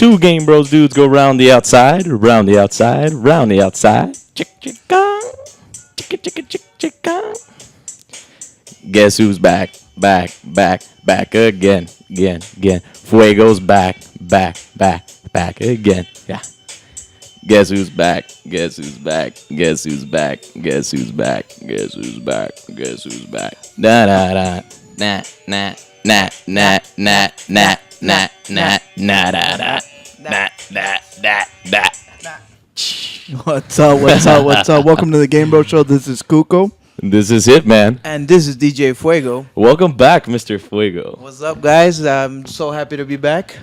Two Game Bros dudes go round the outside, round the outside, round the outside. Chick chicka, chicka chicka chick chicka. Guess who's back? Back again. Fuego's back again. Yeah. Guess who's back? Guess who's back? Guess who's back? Guess who's back? Guess who's back? Guess who's back? Da da da. Nah nah nah nah nah nah nah nah nah da da. Nah nah nah nah. What's up? Welcome to the GameBros Show. This is Kuko. This is Hitman. And this is DJ Fuego. Welcome back, Mr. Fuego. What's up, guys? I'm so happy to be back.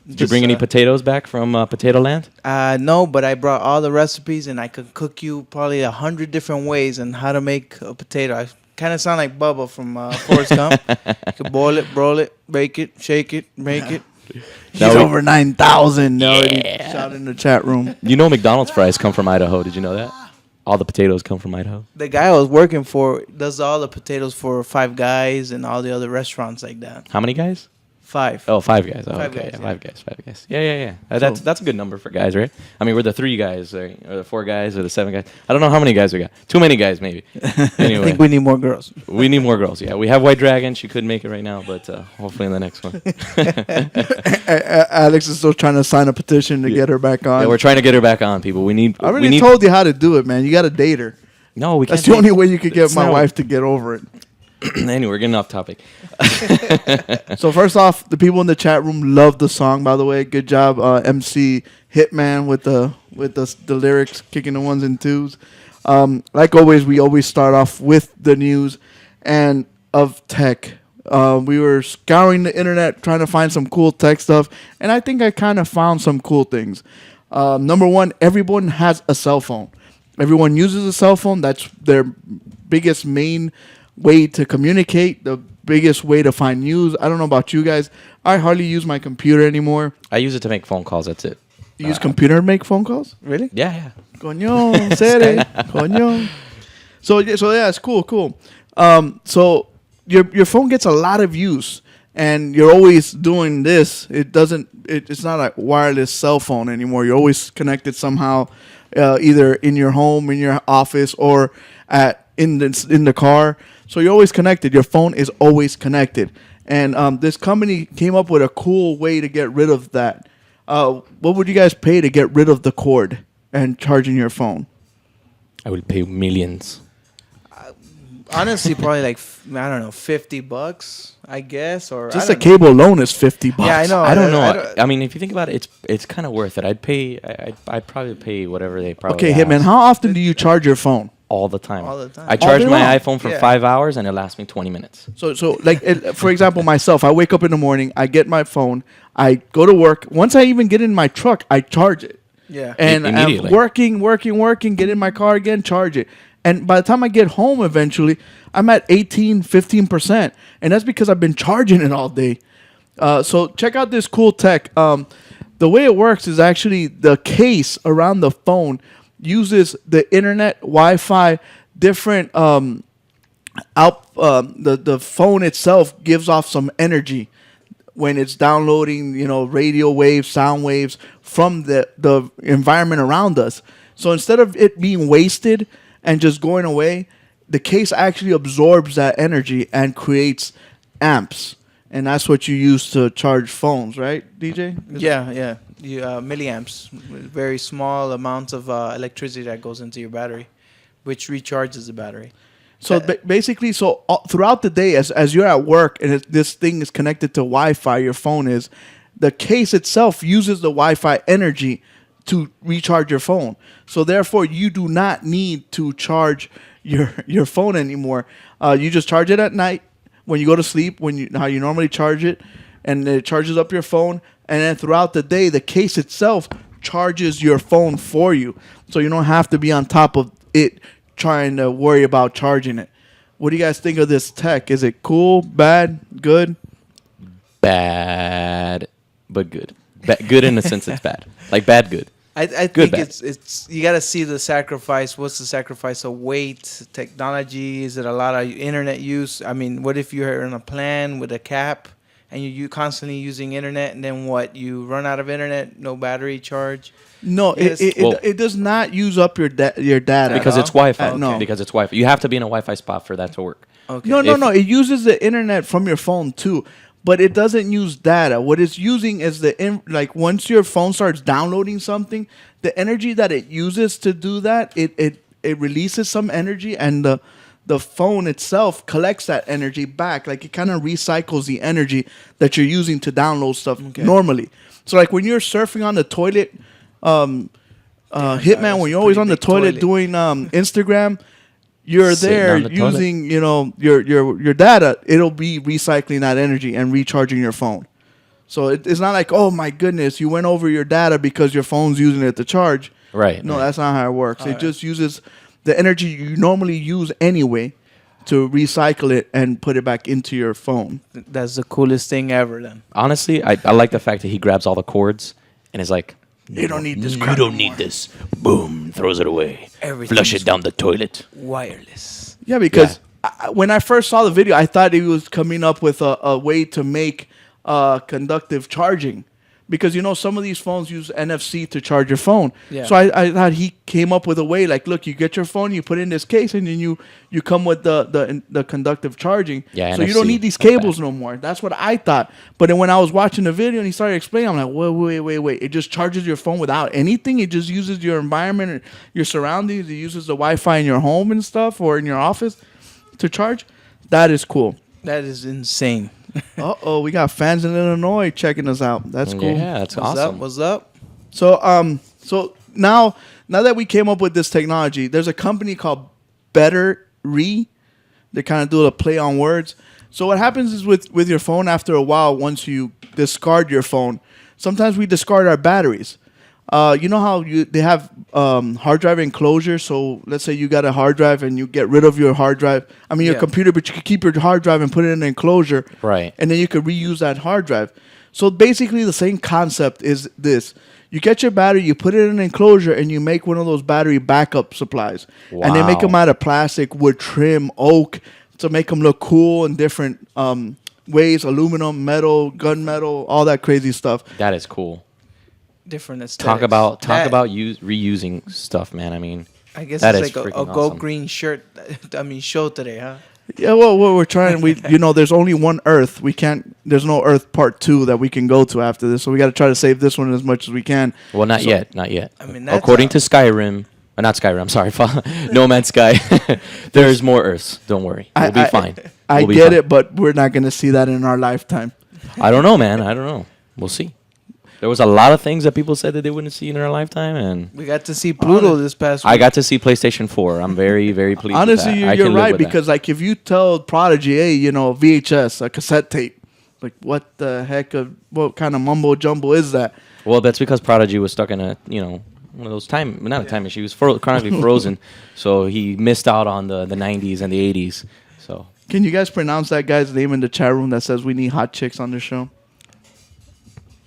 Did you bring any potatoes back from Potato Land? No, but I brought all the recipes, and I could cook you probably 100 different ways on how to make a potato. I kind of sound like Bubba from Forrest Gump. You could boil it, broil it, bake it, shake it, make it. He's over 9,000 already. Shout in the chat room. You know McDonald's fries come from Idaho. Did you know that? All the potatoes come from Idaho. The guy I was working for does all the potatoes for Five Guys and all the other restaurants like that. How many guys? 5. Oh, 5 guys. Oh, Five okay. guys, Yeah, yeah. 5 guys. 5 guys. Yeah. That's a good number for guys, right? I mean, we're the 3 guys, or the 4 guys, or the 7 guys. I don't know how many guys we got. Too many guys, maybe. I Anyway, think we need more girls. we need more girls. Yeah, we have White Dragon. She couldn't make it right now, but hopefully in the next one. Alex is still trying to sign a petition to get her back on. Yeah, we're trying to get her back on, people. I already told you how to do it, man. You got to date her. No, we can't. That's the only way you could get It's my not- wife to get over it. Anyway, we're getting off topic. So first off, the people in the chat room love the song. By the way, good job, MC Hitman, with the lyrics, kicking the ones and twos. Like always, we always start off with the news and of tech. We were scouring the internet trying to find some cool tech stuff, and I think I kind of found some cool things. Number one, everyone has a cell phone. Everyone uses a cell phone. That's their biggest main way to communicate, the biggest way to find news. I don't know about you guys. I hardly use my computer anymore. I use it to make phone calls. That's it. You use computer to make phone calls? Really? Yeah. Coño, sere, coño. So yeah, it's cool. So your phone gets a lot of use, and you're always doing this. It's not a wireless cell phone anymore. You're always connected somehow, either in your home, in your office, or in the car. So you're always connected. Your phone is always connected. And this company came up with a cool way to get rid of that. What would you guys pay to get rid of the cord and charging your phone? I would pay millions. Honestly, probably like, I don't know, $50, I guess. Or Just I a don't know. cable alone is $50. Yeah, I know. I don't know. I mean, if you think about it, it's kind of worth it. I'd probably pay whatever they probably. Okay, Hitman, ask. how often do you charge your phone? All the time. All the time. I charge day my long? iPhone for Yeah. 5 hours and it lasts me 20 minutes. So like, for example, myself, I wake up in the morning, I get my phone, I go to work. Once I even get in my truck, I charge it. Yeah. And I'm Immediately. working, get in my car again, charge it. And by the time I get home eventually, I'm at 15%. And that's because I've been charging it all day. So check out this cool tech. The way it works is actually the case around the phone uses the internet, Wi-Fi, different the phone itself gives off some energy when it's downloading, radio waves, sound waves from the environment around us. So instead of it being wasted and just going away, the case actually absorbs that energy and creates amps. And that's what you use to charge phones, right, DJ? Yeah. Milliamps, very small amounts of electricity that goes into your battery, which recharges the battery. So basically, throughout the day, as you're at work and this thing is connected to Wi-Fi, your phone is, the case itself uses the Wi-Fi energy to recharge your phone. So therefore, you do not need to charge your phone anymore. You just charge it at night when you go to sleep, how you normally charge it, and it charges up your phone. And then throughout the day, the case itself charges your phone for you. So you don't have to be on top of it trying to worry about charging it. What do you guys think of this tech? Is it cool, bad, good? Bad, but good. Good in the sense it's bad. Like bad, good. I Good, think bad. it's you got to see the sacrifice. What's the sacrifice of weight, technology? Is it a lot of internet use? I mean, what if you're in a plan with a cap and you constantly using internet, and then what? You run out of internet, no battery charge. No, Yes. it does not use up your data Because all? it's Wi-Fi. No. Because it's Wi-Fi. You have to be in a Wi-Fi spot for that to work. Okay. No, If- no. It uses the internet from your phone too, but it doesn't use data. What it's using is like once your phone starts downloading something, the energy that it uses to do that, it releases some energy, and the phone itself collects that energy back. Like it kind of recycles the energy that you're using to download stuff normally. So like when you're surfing on the toilet, Hitman, that's when you're a always pretty on the big toilet toilet. doing Instagram, you're Sitting there on the toilet. using, your data. It'll be recycling that energy and recharging your phone. So it's not like, oh my goodness, you went over your data because your phone's using it to charge. Right. No, right. that's not how it works. It Alright. just uses the energy you normally use anyway to recycle it and put it back into your phone. That's the coolest thing ever. Then Honestly, I like the fact that he grabs all the cords and is like, You don't need this You crap don't anymore." need this. Boom, throws it away. Everything's Flush it down the toilet. wireless. Yeah, because when I first saw the video, I thought he was coming up with a way to make conductive charging. Because, some of these phones use NFC to charge your phone. Yeah. So I thought he came up with a way, like, look, you get your phone, you put it in this case, and then you come with the conductive charging. Yeah, so you don't NFC, need these not cables bad. no more. That's what I thought. But then when I was watching the video and he started explaining, I'm like, wait. It just charges your phone without anything. It just uses your environment and your surroundings. It uses the Wi-Fi in your home and stuff or in your office to charge. That is cool. That is insane. Uh-oh, we got fans in Illinois checking us out. That's cool. Yeah, that's What's awesome. up? What's up? So now that we came up with this technology, there's a company called Better Re. They kind of do a play on words. So what happens is with your phone after a while, once you discard your phone, sometimes we discard our batteries. You know how they have hard drive enclosure. So let's say you got a hard drive and you get rid of your hard drive. I mean your Yeah. computer, but you can keep your hard drive and put it in an enclosure. Right. And then you could reuse that hard drive. So basically the same concept is this. You get your battery, you put it in an enclosure, and you make one of those battery backup supplies. And they make Wow. them out of plastic, wood trim, oak, to make them look cool in different ways, aluminum, metal, gunmetal, all that crazy stuff. That is cool. Different aesthetics. Talk about That- reusing stuff, man. I mean, I guess that it's is like a freaking go awesome. green shirt. Show today, huh? Yeah, well, we're trying. There's only one Earth. We can't. There's no Earth Part 2 that we can go to after this. So we got to try to save this one as much as we can. well, not So- yet, not yet. I mean, that's According to Skyrim, not Skyrim. I'm sorry, No Man's Sky. There's more Earths. Don't worry, we'll be fine. I We'll be get fine. it, but we're not going to see that in our lifetime. I don't know, man. I don't know. We'll see. There was a lot of things that people said that they wouldn't see in their lifetime, and We got to see Pluto this past week. I got to see PlayStation 4. I'm very, very pleased. Honestly, with that. you're, I you're can live right with that. because like if you tell Prodigy, hey, VHS, a cassette tape, like what the heck what kind of mumbo jumbo is that? Well, that's because Prodigy was stuck in a, one of those not a time machine. He was chronically frozen, so he missed out on the 90s and the 80s. So Can you guys pronounce that guy's name in the chat room that says we need hot chicks on the show?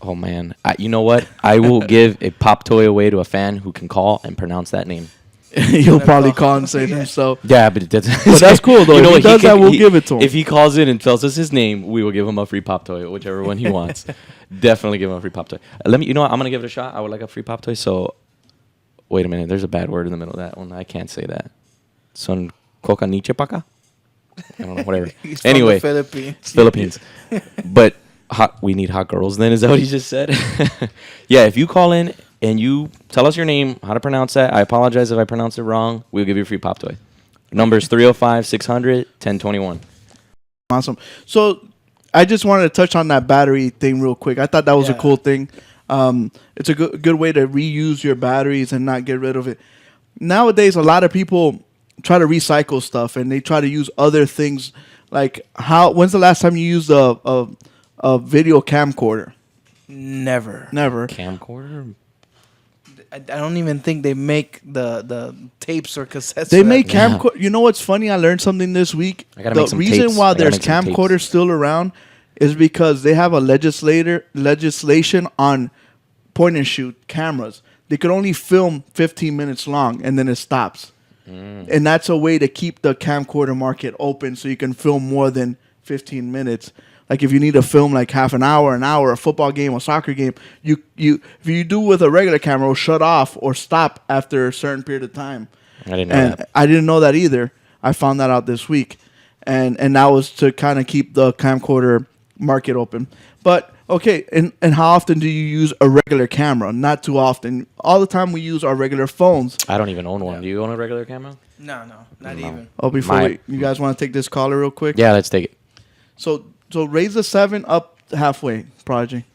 oh man, you know what? I will give a pop toy away to a fan who can call and pronounce that name. He'll probably call and say it himself. Yeah, but that's But that's cool, though. If he what? does that, we'll give it to him. If he calls in and tells us his name, we will give him a free pop toy, whichever one he wants. Definitely give him a free pop toy. Let me. You know what? I'm gonna give it a shot. I would like a free pop toy. So, wait a minute. There's a bad word in the middle of that one. I can't say that. Son coca niche paca. I don't know. Whatever. He's from Anyway, the Philippines. it's Philippines. But we need hot girls. Then is that what he just said? Yeah. If you call in and you tell us your name, how to pronounce that. I apologize if I pronounce it wrong. We'll give you a free pop toy. Number is 305-600-1021. Awesome. So I just wanted to touch on that battery thing real quick. I thought that was a Yeah. cool thing. It's a good way to reuse your batteries and not get rid of it. Nowadays, a lot of people try to recycle stuff and they try to use other things. Like when's the last time you used a video camcorder? Never. Never. Camcorder? I don't even think they make the tapes or cassettes. They for make that. Yeah. camcorder. You know what's funny? I learned something this week. I gotta The make some reason tapes. why I gotta there's make some tapes. camcorders still around is because they have a legislation on point and shoot cameras. They could only film 15 minutes long and then it stops. And that's a way to keep the camcorder market open so you can film more than 15 minutes. Like if you need to film like half an hour, a football game, a soccer game, you if you do with a regular camera, it'll shut off or stop after a certain period of time. I didn't know that. I didn't know that either. I found that out this week, and that was to kind of keep the camcorder market open. But okay, and how often do you use a regular camera? Not too often. All the time we use our regular phones. I don't even own one. Do you own a regular camera? No, not even. Oh, you guys want to take this caller real quick? Yeah, let's take it. So raise the 7 up halfway, Prodigy.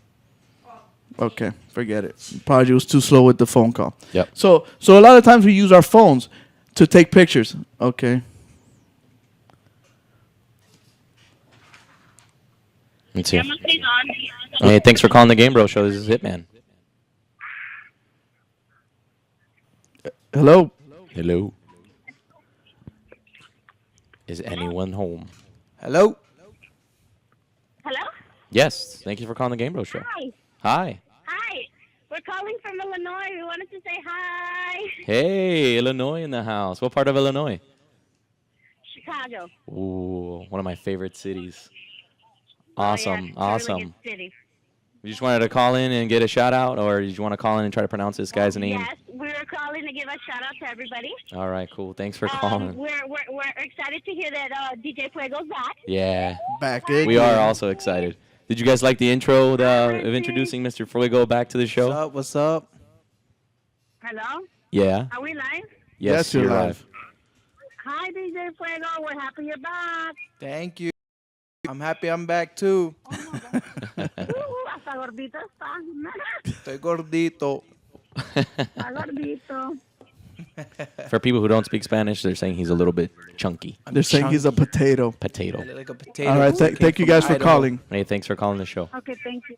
Okay, forget it. Prodigy was too slow with the phone call. Yep. So a lot of times we use our phones to take pictures. Okay. Let's see. Hey, thanks for calling the GameBros Show. This is Hitman. Hello. Hello. Is anyone home? Hello. Hello? Yes. Thank you for calling the GameBros Show. Hi. Hi. Hi. We're calling from Illinois. We wanted to say hi. Hey, Illinois in the house. What part of Illinois? Chicago. Ooh, one of my favorite cities. Oh, Awesome, yeah, awesome. Really good city. You just wanted to call in and get a shout out, or did you want to call in and try to pronounce this guy's name? Yes, we were calling to give a shout out to everybody. All right, cool. Thanks for calling. We're excited to hear that DJ Fuego's back. Yeah, Back we again. are also excited. Did you guys like the intro of introducing Mr. Fuego back to the show? What's up? What's up? Hello? Yeah. Are we live? Yes, you're live. Hi, DJ Fuego. We're happy you're back. Thank you. I'm happy I'm back too. Hasta gordito está. Estoy gordito. Está gordito. For people who don't speak Spanish, they're saying he's a little bit chunky. They're saying he's a potato. Potato. I look like a potato. All right. Came Thank you from guys for Idaho. calling. Hey, thanks for calling the show. Okay, thank you.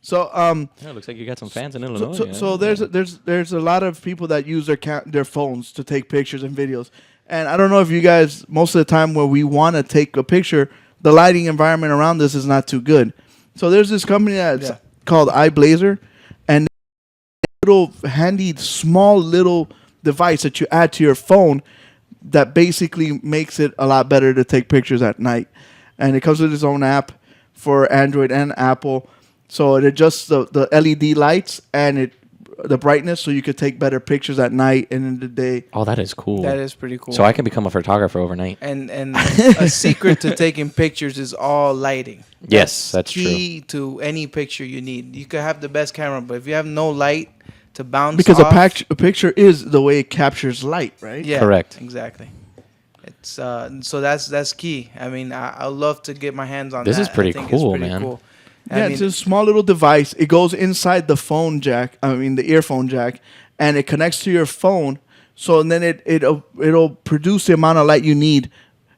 So Yeah, it looks like you got some fans in Illinois. So there's a lot of people that use their phones to take pictures and videos. And I don't know if you guys, most of the time where we want to take a picture, the lighting environment around us is not too good. So there's this company that's called iBlazer, and little handy small little device that you add to your phone that basically makes it a lot better to take pictures at night. And it comes with its own app for Android and Apple. So it adjusts the LED lights and the brightness so you could take better pictures at night and in the day. Oh, that is cool. That is pretty cool. So I can become a photographer overnight. And a secret to taking pictures is all lighting. Yes, that's key to any picture you need. You could have the best camera, but if you have no light to bounce Because off, a picture is the way it captures light, right? yeah, Correct. Exactly. It's so that's key. I mean, I love to get my hands on This that. is pretty I think cool, it's pretty man. Cool. Yeah, it's a small little device. It goes inside the phone jack. I mean, the earphone jack, and it connects to your phone. So and then it'll produce the amount of light you need.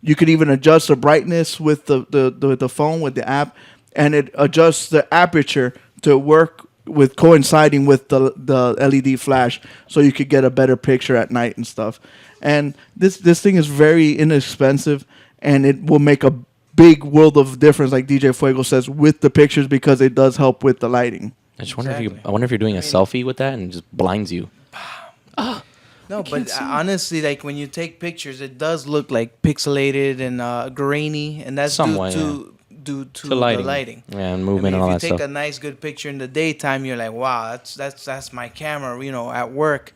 You could even adjust the brightness with the phone with the app, and it adjusts the aperture to work with coinciding with the LED flash, so you could get a better picture at night and stuff. And this thing is very inexpensive, and it will make a big world of difference, like DJ Fuego says, with the pictures because it does help with the lighting. I just wonder Exactly. I wonder if you're doing a selfie with that and it just blinds you. No, but honestly, like when you take pictures, it does look like pixelated and grainy, and that's Somewhat, due to The lighting. the lighting. Yeah, and movement I and mean, all if that you take stuff. a nice good picture in the daytime, you're like, wow, that's my camera, at work.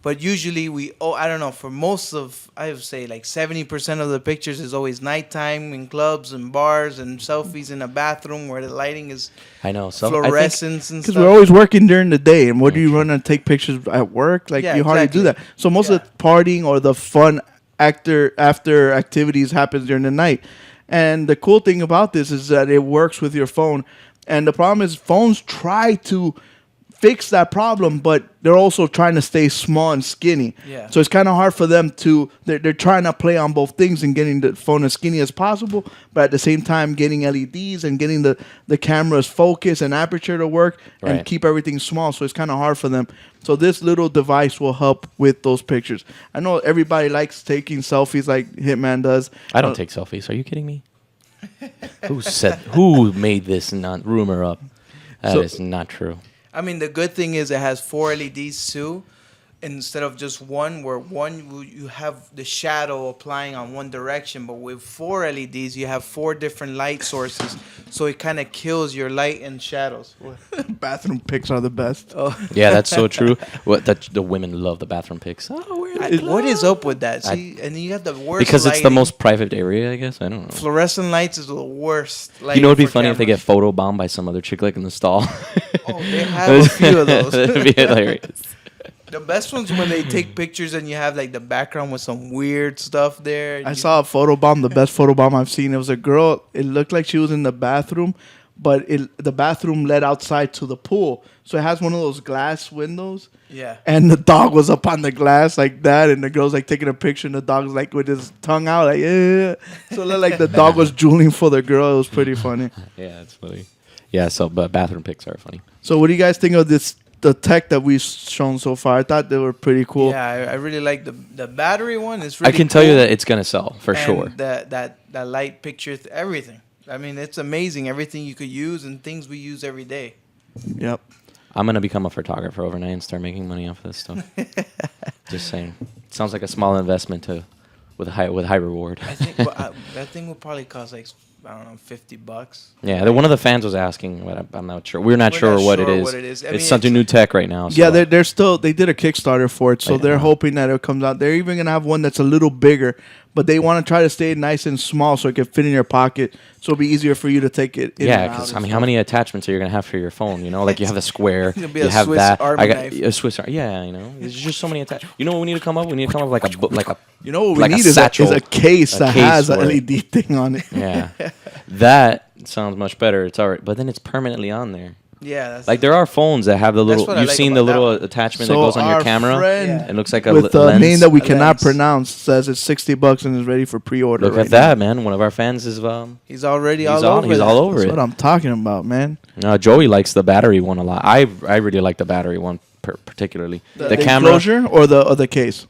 But usually I don't know, for most of, I would say like 70% of the pictures is always nighttime in clubs and bars and selfies in a bathroom where the lighting is I know. So I think fluorescence and Because stuff. we're always working during the day, and what do you run and take pictures at work? Like Yeah, you hardly do that. exactly. So most of the partying or the fun after activities happens during the night. And the cool thing about this is that it works with your phone. And the problem is phones try to fix that problem, but they're also trying to stay small and skinny. Yeah. So it's kind of hard for them to. They're trying to play on both things and getting the phone as skinny as possible, but at the same time getting LEDs and getting the camera's focus and aperture to work and Right. keep everything small. So it's kind of hard for them. So this little device will help with those pictures. I know everybody likes taking selfies like Hitman does. I don't take selfies. Are you kidding me? Who made this rumor up? That is So- not true. I mean, the good thing is it has 4 LEDs too. instead of just one, where you have the shadow applying on one direction, but with 4 LEDs you have 4 different light sources, so it kind of kills your light and shadows. Bathroom pics are the best. Oh, Yeah, that's so true. The women love the bathroom pics. Oh, we're in the what is club. up with that? See, and you have the worst Because it's the lighting. most private area, I guess. I don't know. Fluorescent lights is the worst. You know, it'd be for funny if they get cameras. photo bombed by some other chick like in the stall. Oh, they have a few of those. That'd be hilarious. The best ones when they take pictures and you have like the background with some weird stuff there. I saw a photo bomb, the best photo bomb I've seen. It was a girl. It looked like she was in the bathroom, but the bathroom led outside to the pool. So it has one of those glass windows. Yeah. And the dog was up on the glass like that, and the girl's like taking a picture, and the dog's like with his tongue out, like yeah. So it looked like the dog was drooling for the girl. It was pretty funny. Yeah, it's funny. Yeah, so but bathroom pics are funny. So what do you guys think of the tech that we've shown so far? I thought they were pretty cool. Yeah, I really like the battery one. It's really I can tell you cool. that it's gonna sell for And sure. That light picture, everything. I mean, it's amazing. Everything you could use and things we use every day. Yep. I'm gonna become a photographer overnight and start making money off of this stuff. Just saying. It sounds like a small investment with high reward. I think that thing would probably cost like, I don't know, $50. Yeah, one of the fans was asking, but I'm not sure. We're not We're sure not what sure it is. what it is. I mean, It's something new tech right now. So. Yeah, they did a Kickstarter for it, so they're hoping that it comes out. They're even gonna have one that's a little bigger, but they want to try to stay nice and small so it can fit in your pocket, so it'll be easier for you to take it. In Yeah, and out because and I mean, stuff. how many attachments are you gonna have for your phone? You know, like you have a square, It'll be you a have Swiss that. Army I got knife. a Swiss Army. Yeah, you know, there's just so many attachments. You know what we need to come up? We need to come up with like a. You know what we like a need is satchel, a case that case has a for it. LED thing on it. Yeah, that sounds much better. It's alright, but then it's permanently on there. Yeah, that's Like there are phones that have the little. what I You've like seen the about that little one. attachment So that goes on your our camera. friend It looks like a with the lens. name that we A cannot lens. pronounce says it's $60 and is ready for pre-order. Look right at that, man! One of our fans is he's already he's all all over. he's that. all over That's it. what I'm talking about, man. Joey likes the battery one a lot. I really like the battery one particularly. The camera. enclosure or the case.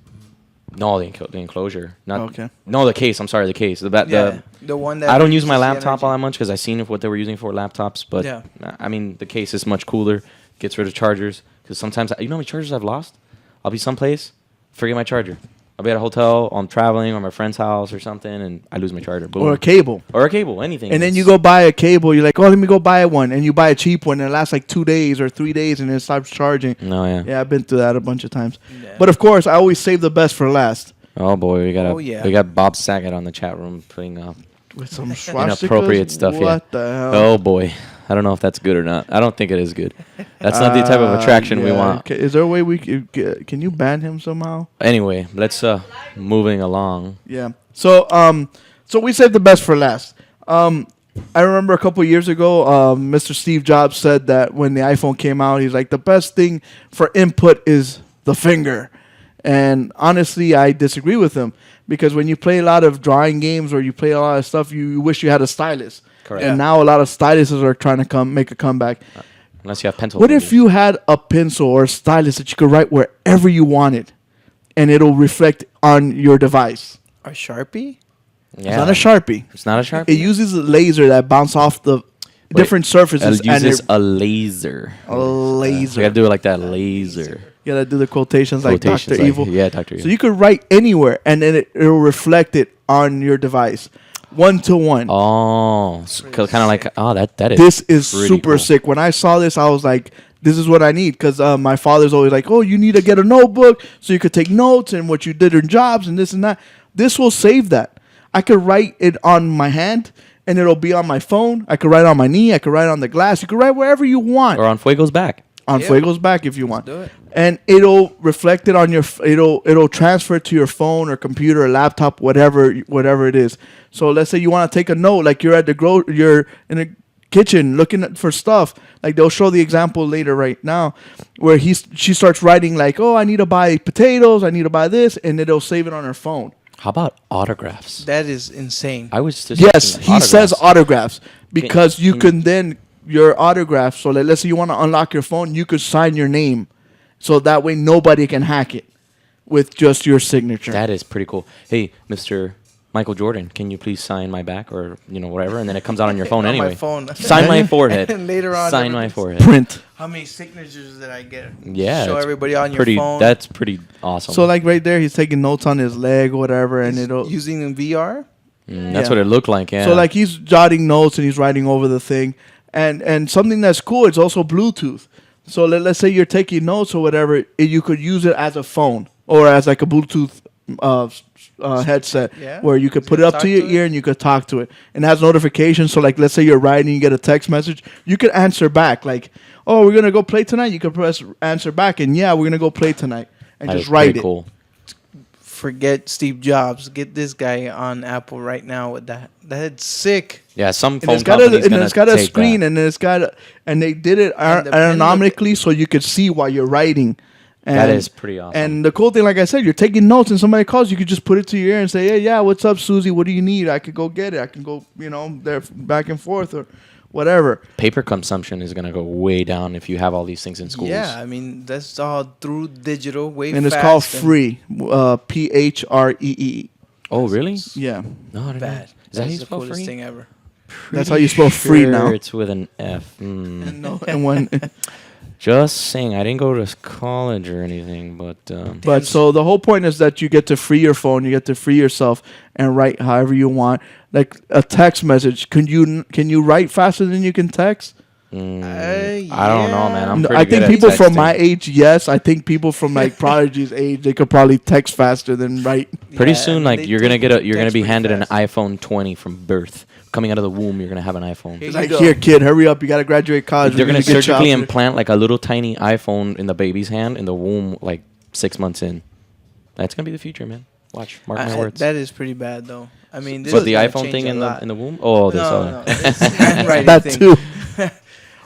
No, the enclosure. Not Okay. No, the case. I'm sorry, the case. Yeah, the one that I don't use my reduces the laptop all that energy. much because I seen what they were using for laptops. But Yeah. I mean, the case is much cooler. Gets rid of chargers because sometimes you know how many chargers I've lost. I'll be someplace, forget my charger. I'll be at a hotel, I'm traveling, or my friend's house or something, and I lose my charger. Boom. Or a cable. Or a cable, anything. And then you It's- go buy a cable. You're like, oh, let me go buy one. And you buy a cheap one, and it lasts like 2 days or 3 days, and it stops charging. No, yeah. Yeah, I've been through that a bunch of times. Yeah. But of course, I always save the best for last. Oh boy, Oh, yeah. we got Bob Saget on the chat room putting up With some swastikas. inappropriate stuff. What Yeah. the hell? Oh boy, I don't know if that's good or not. I don't think it is good. That's not the type of attraction we yeah. want. Is there a way we can you ban him somehow? Anyway, let's moving along. Yeah. So so we saved the best for last. I remember a couple years ago, Mr. Steve Jobs said that when the iPhone came out, he's like, the best thing for input is the finger. And honestly, I disagree with him because when you play a lot of drawing games or you play a lot of stuff, you wish you had a stylus. Correct. And now a lot of styluses are trying to make a comeback. Unless you have pencil. What if fingers. you had a pencil or a stylus that you could write wherever you wanted, and it'll reflect on your device? A Sharpie? It's not a Sharpie. It's not a Sharpie. It uses a laser that bounce off the different surfaces. It uses a laser. a laser. So you gotta do it like that. Laser. You gotta do the quotations like Quotations Dr. Evil. Yeah, Dr. Evil. So you could write anywhere, and then it'll reflect it on your device, 1-to-1. Oh, kind of like that is. This is pretty super cool. sick. When I saw this, I was like, this is what I need. Because my father's always like, oh, you need to get a notebook so you could take notes and what you did in jobs and this and that. This will save that. I could write it on my hand, and it'll be on my phone. I could write on my knee. I could write on the glass. You could write wherever you want. Or on Fuego's back. On Yeah. Fuego's back if you want. do it. And it'll reflect it on your it'll transfer it to your phone or computer or laptop, whatever it is. So let's say you want to take a note, like you're at you're in a kitchen looking for stuff. Like they'll show the example later right now where she starts writing like, oh, I need to buy potatoes, I need to buy this, and it'll save it on her phone. How about autographs? That is insane. I was just Yes, thinking he says autographs because you can- can then your autograph. So let's say you want to unlock your phone, you could sign your name, so that way nobody can hack it with just your signature. That is pretty cool. Hey, Mr. Michael Jordan, can you please sign my back or whatever? And then it comes out on your phone On anyway. my phone. Sign my forehead. And later on, sign my everything's- forehead. Print. How many signatures did I get? Yeah, Show it's everybody on pretty. your phone. That's pretty awesome. So like right there, he's taking notes on his leg or whatever, and He's it'll. using in VR. That's Yeah. what it looked like. Yeah. So like he's jotting notes and he's writing over the thing, and something that's cool. It's also Bluetooth. So let's say you're taking notes or whatever, you could use it as a phone or as like a Bluetooth headset, Yeah. where you could You put can it up talk to your to it? ear and you could talk to it. And it has notifications. So like let's say you're writing, you get a text message, you could answer back like, "Oh, we're gonna go play tonight." You could press answer back, and yeah, we're gonna go play tonight, and That just is write pretty it. cool. Forget Steve Jobs. Get this guy on Apple right now with that. That's sick. Yeah, some And phone it's got companies and gonna it's got a take screen, that. and then it's got and they did it And the pen aerodynamically so you could see while you're writing. And, That is pretty awesome. And the cool thing, like I said, you're taking notes, and somebody calls, you could just put it to your ear and say, "Hey, yeah, what's up, Susie? What do you need? I could go get it. I can go, there back and forth or whatever." Paper consumption is gonna go way down if you have all these things in schools. Yeah, I mean that's all through digital, way And it's fast called and free, PHREE. Oh, really? Yeah, No, I didn't know. bad. Is that That's how you the spell coolest free? thing ever. that's how you spell free Sure, now. It's with an F. No, and when, Just saying, I didn't go to college or anything, but but so the whole point is that you get to free your phone, you get to free yourself and write however you want. Like a text message, can you write faster than you can text? I don't know, man. I'm No, pretty I think good people at from texting. my age, yes. I think people from like Prodigy's age, they could probably text faster than write. Pretty Yeah, soon, and like they you're gonna take you're gonna text be pretty handed fast. an iPhone 20 from birth. Coming out of the womb, you're gonna have an iPhone. Here It's you like, go. here, kid, hurry up! You gotta graduate college. They're We're gonna get you surgically out. implant like a little tiny iPhone in the baby's hand in the womb, like 6 months in. That's gonna be the future, man. Watch, mark my words. That is pretty bad, though. I mean, this But is the gonna iPhone change thing a in lot. the womb. Oh, this No, other. no, it's the handwriting that thing. too.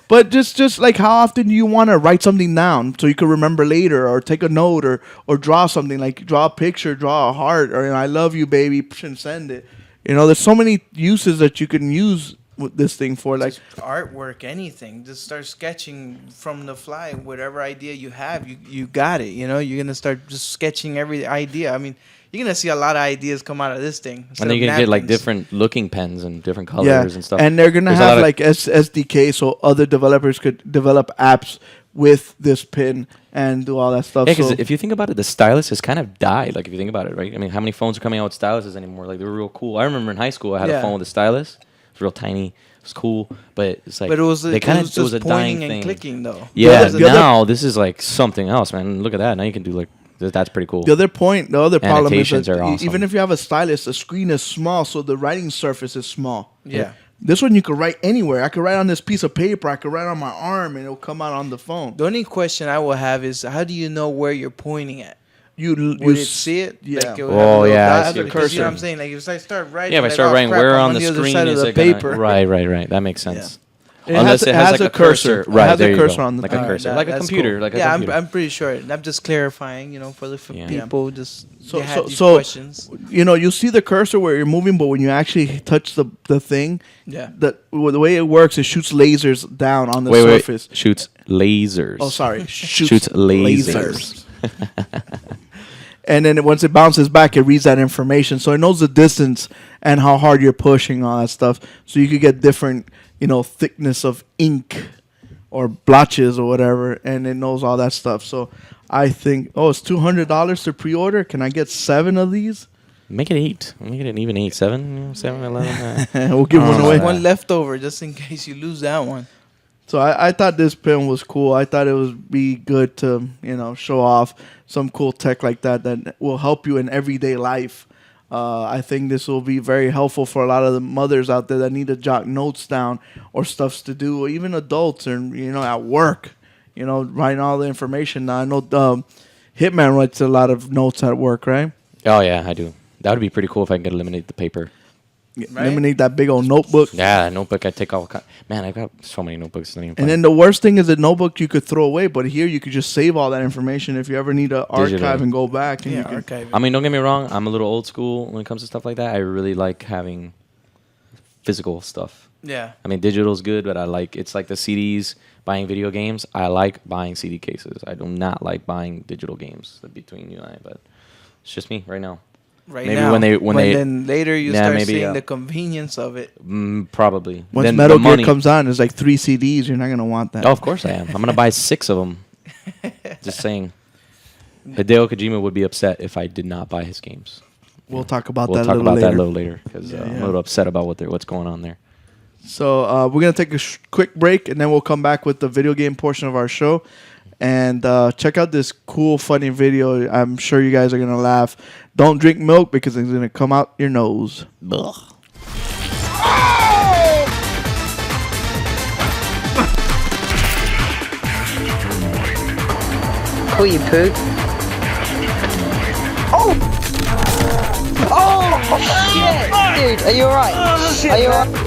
But just like how often do you want to write something down so you can remember later, or take a note, or draw something, like draw a picture, draw a heart, or "I love you, baby," and send it. There's so many uses that you can use with this thing for. Like, Just artwork, anything. Just start sketching from the fly. Whatever idea you have, you got it. You're gonna start just sketching every idea. I mean, you're gonna see a lot of ideas come out of this thing. And then you can get like napkins. different looking pens and different colors yeah, and stuff. and they're gonna There's a lot have of- like SDK, so other developers could develop apps with this pin and do all that stuff. Yeah, because so, if you think about it, the stylus has kind of died. Like if you think about it, right? I mean, how many phones are coming out with styluses anymore? Like they were real cool. I remember in high school, I had a Yeah. phone with a stylus. It was real tiny. It was cool, but it's like But it was they it kinda- was just a dying pointing and thing. clicking though. Yeah, The other- now this is like something else, man. Look at that. Now you can do like that's pretty cool. the other problem is Annotations that are awesome. even if you have a stylus, the screen is small, so the writing surface is small. Yeah. This one you could write anywhere. I could write on this piece of paper. I could write on my arm, and it'll come out on the phone. The only question I will have is, how do you know where you're pointing at? You Would it see it? Yeah. Like, it would Oh, have a little yeah, I dot? see what Because you know you're what I'm saying? Like if I start writing, Yeah, if I like, start oh, writing crap, where I'm on the other screen side is of the it gonna, paper. Right. That makes sense. It Unless has, it has like a cursor. It Right, has there a you cursor go. on the Like a Alright, cursor. Like a that's computer. cool. Like a yeah, computer. I'm pretty sure. I'm just clarifying, for the Yeah. people. Just So- they had so- these so- questions. You see the cursor where you're moving, but when you actually touch the thing, Yeah. the way it works, it shoots lasers down on the Wait. surface. Shoots lasers. Oh, sorry, Shoots lasers. And then once it bounces back, it reads that information, so it knows the distance and how hard you're pushing, all that stuff. So you could get different, thickness of ink or blotches or whatever, and it knows all that stuff. So I think, it's $200 to pre-order. Can I get 7 of these? Make it 8. Make it an even 8. 7, 11. We'll give one Oh, away. my One left over just in case you lose that one. So I thought this pen was cool. I thought it would be good to, show off some cool tech like that will help you in everyday life. I think this will be very helpful for a lot of the mothers out there that need to jot notes down or stuffs to do, or even adults and, at work, writing all the information down. I know Hitman writes a lot of notes at work, right? Oh, yeah, I do. That would be pretty cool if I could eliminate the paper. Right? Eliminate that big old notebook. Yeah, notebook. I take all. Man, I've got so many notebooks. And then the worst thing is a notebook you could throw away, but here you could just save all that information if you ever need to archive and go back. And Yeah, you can, archive. I mean, don't get me wrong. I'm a little old school when it comes to stuff like that. I really like having physical stuff. Yeah. I mean, digital's good, but it's like the CDs, buying video games. I like buying CD cases. I do not like buying digital games between you and I, but it's just me right now. right Maybe now. when they- But then later you Yeah, start maybe, seeing yeah. the convenience of it. Probably. Once Then Metal the Gear money. comes on, it's like 3 CDs. You're not gonna want that. Oh, of course I am. I'm gonna buy 6 of them. Just saying. Hideo Kojima would be upset if I did not buy his games. We'll talk about We'll that talk a little about later. that a little later because Yeah, I'm yeah. a little upset about what's going on there. So we're gonna take a quick break, and then we'll come back with the video game portion of our show. And check out this cool, funny video. I'm sure you guys are gonna laugh. Don't drink milk because it's gonna come out your nose. Cool, you poop. Oh shit! Dude, are you alright? Are you alright?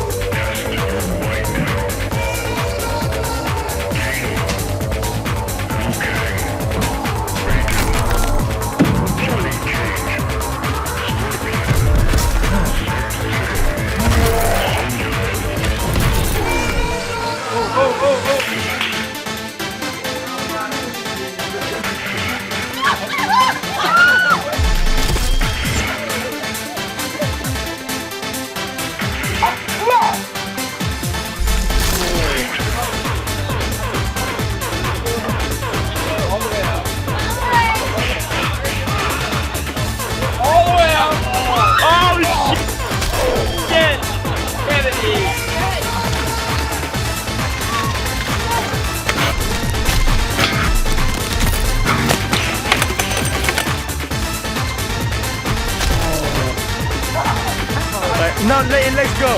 No, let's go.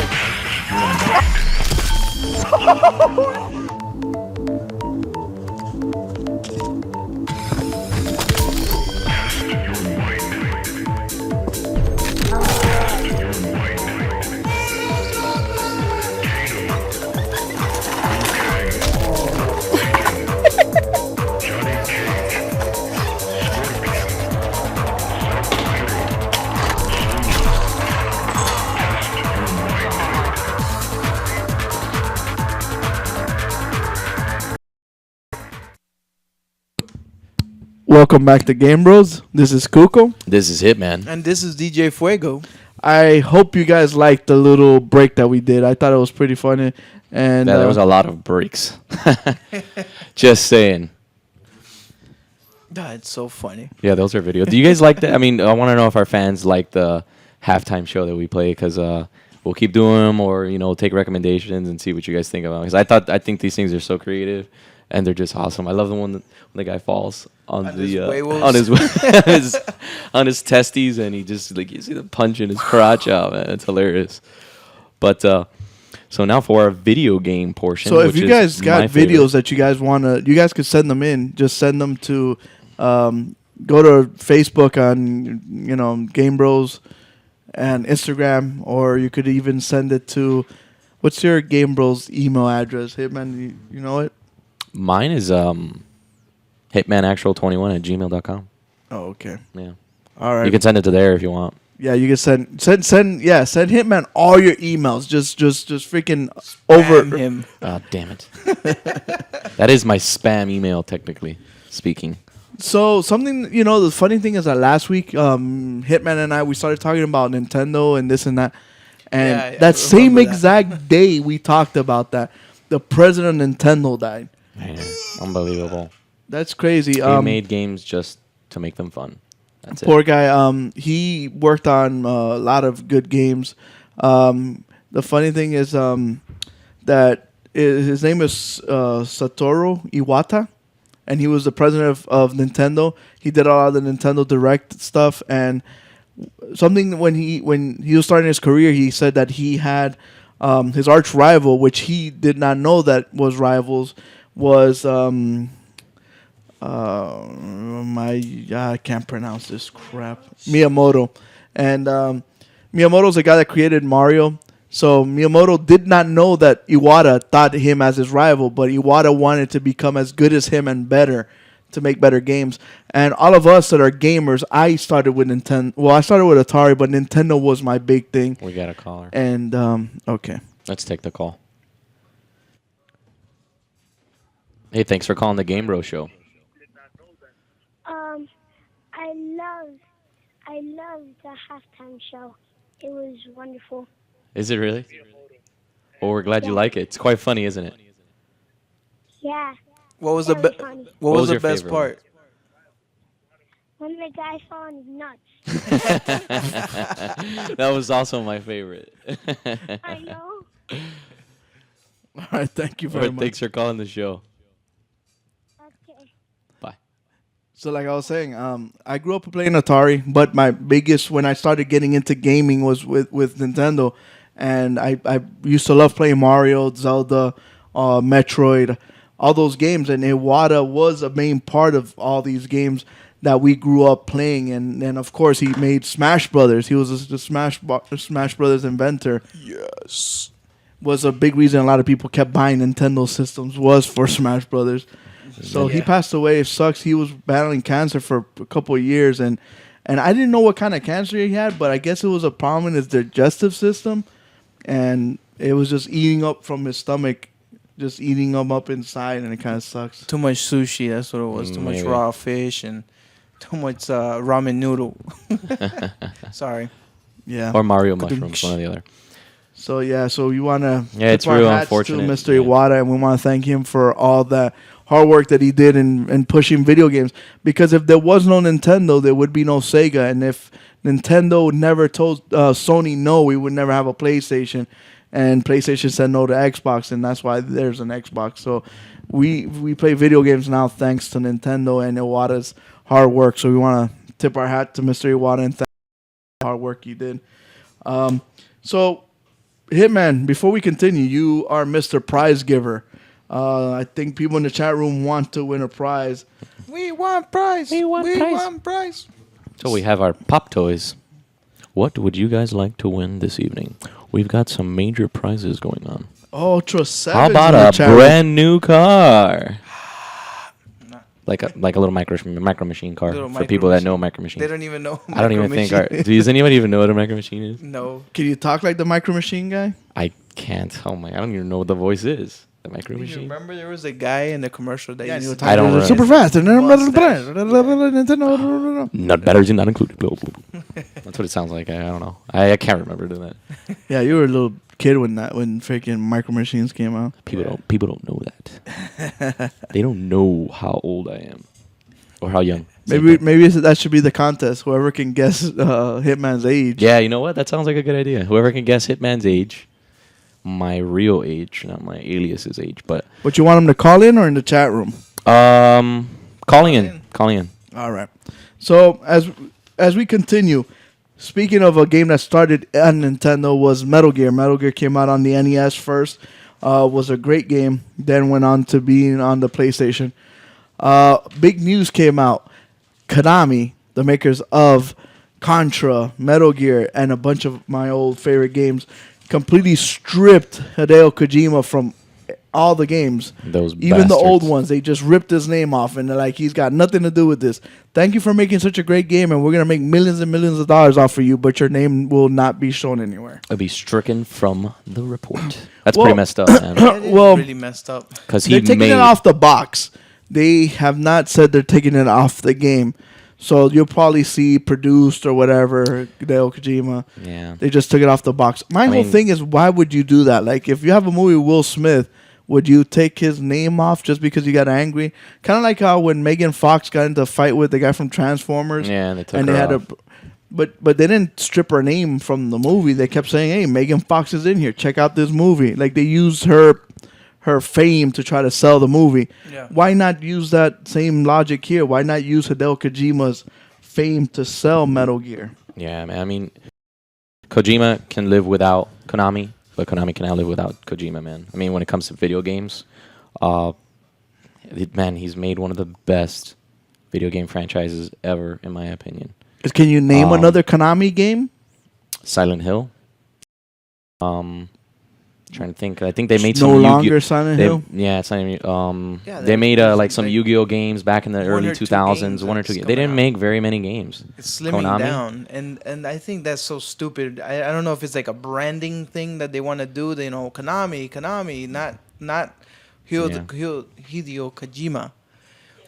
Welcome back to Game Bros. This is Kuko. This is Hitman. And this is DJ Fuego. I hope you guys liked the little break that we did. I thought it was pretty funny. And Yeah, there was a lot of breaks. Just saying. God, it's so funny. Yeah, those are videos. Do you guys like that? I mean, I want to know if our fans like the halftime show that we play because we'll keep doing them or take recommendations and see what you guys think about. Because I think these things are so creative and they're just awesome. I love the one when the guy falls on his huevos. on his testes and he just you see the punch in his crotch out. Man, it's hilarious. But so now for our video game portion. so if which you is guys got my favorite. videos that you guys you guys could send them in. Just send them to go to Facebook on Game Bros and Instagram, or you could even send it to what's your Game Bros email address? Hitman, you know it? Mine is hitmanactual21@gmail.com. Oh, okay. Yeah. All right. You can send it to there if you want. Yeah, you can send Hitman all your emails. Just freaking over Spam him. Oh, damn it. That is my spam email, technically speaking. So something, the funny thing is that last week, Hitman and we started talking about Nintendo and this and that, and Yeah, I that same remember that. exact day we talked about that, the president of Nintendo died. Man, unbelievable. That's crazy. He made games just to make them fun. That's Poor it. guy. He worked on a lot of good games. The funny thing is that his name is Satoru Iwata, and he was the president of Nintendo. He did a lot of the Nintendo Direct stuff, and something when he was starting his career, he said that he had his arch rival, which he did not know that was rivals, was I can't pronounce this crap. Miyamoto. And Miyamoto's the guy that created Mario. So Miyamoto did not know that Iwata thought him as his rival, but Iwata wanted to become as good as him and better to make better games. And all of us that are gamers, I started with Nintendo. Well, I started with Atari, but Nintendo was my big thing. We got a caller. And okay. Let's take the call. Hey, thanks for calling the GameBros Show. I love I loved the halftime show. It was wonderful. Is it really? Well, we're glad you Yeah. like it. It's quite funny, isn't it? Yeah, What was the very be- funny. What What was was the your best favorite one? part? When the guy fell on his nuts. That was also my favorite. I know. All right, thank you very Alright, much. thanks for calling the show. Okay. Bye. So like I was saying, I grew up playing Atari, but my biggest when I started getting into gaming was with Nintendo, and I used to love playing Mario, Zelda, Metroid, all those games, and Iwata was a main part of all these games that we grew up playing, and then of course he made Smash Brothers. He was the Smash Brothers inventor. Yes. Was a big reason a lot of people kept buying Nintendo systems was for Smash Brothers. So he Yeah. passed away. It sucks. He was battling cancer for a couple of years, and I didn't know what kind of cancer he had, but I guess it was a problem in his digestive system, and it was just eating up from his stomach, just eating him up inside, and it kind of sucks. Too much sushi. That's what it was. Too much Maybe. raw fish and too much ramen noodle. Sorry. Yeah. Or Mario mushrooms, one or the other. So yeah, so we want to Yeah, it's real unfortunate, to Mr. yeah. Iwata, and we want to thank him for all that hard work that he did in pushing video games. Because if there was no Nintendo, there would be no Sega, and if Nintendo never told Sony no, we would never have a PlayStation, and PlayStation said no to Xbox, and that's why there's an Xbox. So we play video games now thanks to Nintendo and Iwata's hard work. So we want to tip our hat to Mr. Iwata and thank him for the hard work he did. So. Hitman, before we continue, you are Mr. Prize Giver. I think people in the chat room want to win a prize. We want prize. We want prize. So we have our pop toys. What would you guys like to win this evening? We've got some major prizes going on. Ultra 7. How about a brand new car? Like a little micro machine car Little for people that micro know machine. micro machine. They don't even know. I don't even think. Micro Machine Does anybody even know what a micro machine is? No. Can you talk like the Micro Machine guy? I can't. Oh my! I don't even know what the voice is. The micro You machine. remember there was a guy in the commercial that used to I don't remember. Super fast. And then Mustache. Nintendo. Not batteries not included. Blah, blah, blah. That's what it sounds like. I don't know. I can't remember doing that. Yeah, you were a little kid when freaking Micro Machines came out. People don't know that. They don't know how old I am or how young. Maybe that should be the contest. Whoever can guess Hitman's age. Yeah, you know what? That sounds like a good idea. Whoever can guess Hitman's age, my real age, not my alias's age, but But you want him to call in or in the chat room? calling in. All right. So as we continue, speaking of a game that started on Nintendo was Metal Gear. Metal Gear came out on the NES first. Was a great game. Then went on to being on the PlayStation. Big news came out. Konami, the makers of Contra, Metal Gear, and a bunch of my old favorite games, completely stripped Hideo Kojima from all the games. Those Even the old bastards. ones, they just ripped his name off, and they're like, he's got nothing to do with this. Thank you for making such a great game, and we're going to make millions and millions of dollars off of you, but your name will not be shown anywhere. It'll be stricken from the report. That's Well- pretty messed up, man. That is Well, really messed up. Because They're he taking made it off the box. They have not said they're taking it off the game. So you'll probably see produced or whatever, Hideo Kojima. Yeah. They just took it off the box. My whole mean- thing is, why would you do that? Like, if you have a movie with Will Smith, would you take his name off just because you got angry? Kind of like how when Megan Fox got into a fight with the guy from Transformers. Yeah, and they took her off. But they didn't strip her name from the movie. They kept saying, "Hey, Megan Fox is in here. Check out this movie." Like they used her fame to try to sell the movie. Yeah. Why not use that same logic here? Why not use Hideo Kojima's fame to sell Metal Gear? Yeah, man. I mean, Kojima can live without Konami, but Konami cannot live without Kojima, man. I mean, when it comes to video games, man, he's made one of the best video game franchises ever, in my opinion. Can you name another Konami game? Silent Hill. Trying to think. I think they made some No Yu-Gi- longer Silent they- Hill. Yeah, it's not even. Yeah, they made there's like some like Yu-Gi-Oh games back in the one early or two 2000s. games One or that's two. They coming didn't out. make very many games. It's slimming Konami? down, and I think that's so stupid. I don't know if it's like a branding thing that they want to do. They Konami, not Yeah. Hideo Kojima.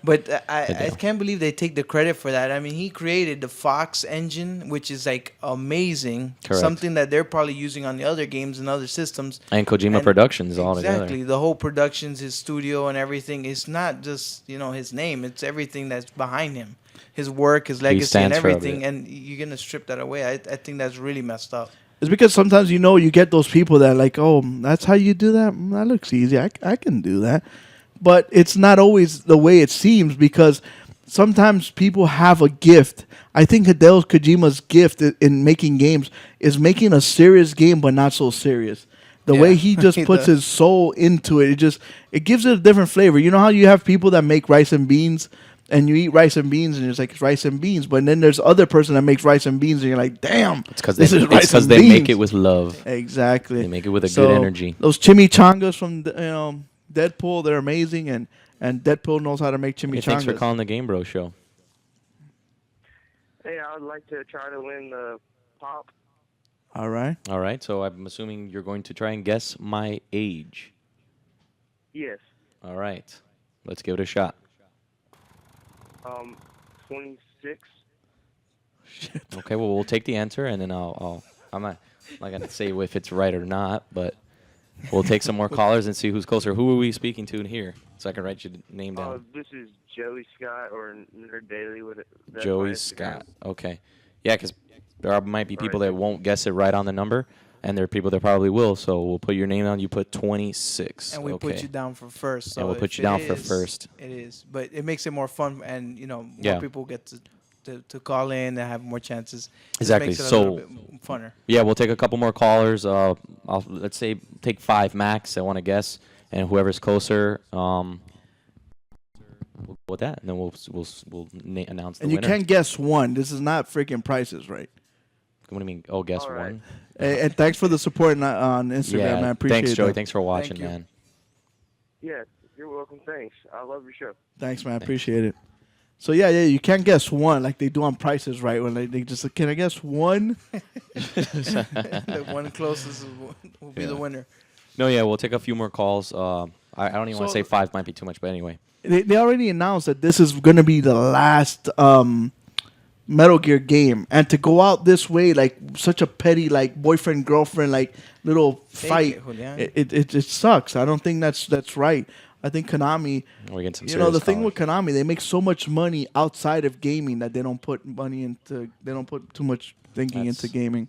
But I can't believe they take the credit for that. I mean, he created the Fox engine, which is like amazing. Correct. Something that they're probably using on the other games and other systems. And Kojima Productions all together. Exactly. The whole productions, his studio and everything. It's not just, his name. It's everything that's behind him. His work, his legacy, and stands for everything. everything. And you're going to strip that away. I think that's really messed up. It's because sometimes you get those people that like, oh, that's how you do that. That looks easy. I can do that, but it's not always the way it seems because sometimes people have a gift. I think Hideo Kojima's gift in making games is making a serious game, but not so serious. The way he just puts his soul into it, it gives it a different flavor. You know how you have people that make rice and beans. And you eat rice and beans, and it's like it's rice and beans. But then there's other person that makes rice and beans, and you're like, damn, It's because they they make it with love. Exactly. They make it with a good energy. Those chimichangas from Deadpool, they're amazing, and Deadpool knows how to make chimichangas. Hey, thanks for calling the GameBros Show. Hey, I would like to try to win the pop. All right. All right, so I'm assuming you're going to try and guess my age. Yes. All right, let's give it a shot. 26. Shit. Okay, well, we'll take the answer, and then I'm not gonna say if it's right or not, but we'll take some more callers and see who's closer. Who are we speaking to in here, so I can write your name down? This is Joey Scott or Nerd Daily with it. Joey Scott. Okay, yeah, because there might be people that won't guess it right on the number, and there are people that probably will. So we'll put your name down. You put 26. And we put you down for first. So and we'll put if you down it for is, first. It is, but it makes it more fun, and Yeah. more people get to call in and have more chances. Just Exactly. makes it a So little bit funner. yeah, we'll take a couple more callers. Let's say take 5 max. I want to guess, and whoever's closer, we'll go with that, and then we'll announce the And winner. you can't guess one. This is not freaking prices, right? What do you mean? Oh, guess All right. one. And thanks for the support on Instagram, Yeah. man. I appreciate Thanks, it. Joey. Thanks for watching, you. man. Yeah, you're welcome. Thanks. I love your show. Thanks, man. I appreciate it. So yeah, you can't guess one like they do on Prices Right when they just can I guess one? The one closest will be the winner. No, yeah, we'll take a few more calls. I don't even want to say 5 might be too much, but anyway. They already announced that this is going to be the last Metal Gear game, and to go out this way, like such a petty, like boyfriend girlfriend, like little fight, Julian. it sucks. I don't think that's right. I think Konami, We're getting some you know, the serious thing callers. with Konami, they make so much money outside of gaming that they don't put money into. They don't put too much thinking That's- into gaming.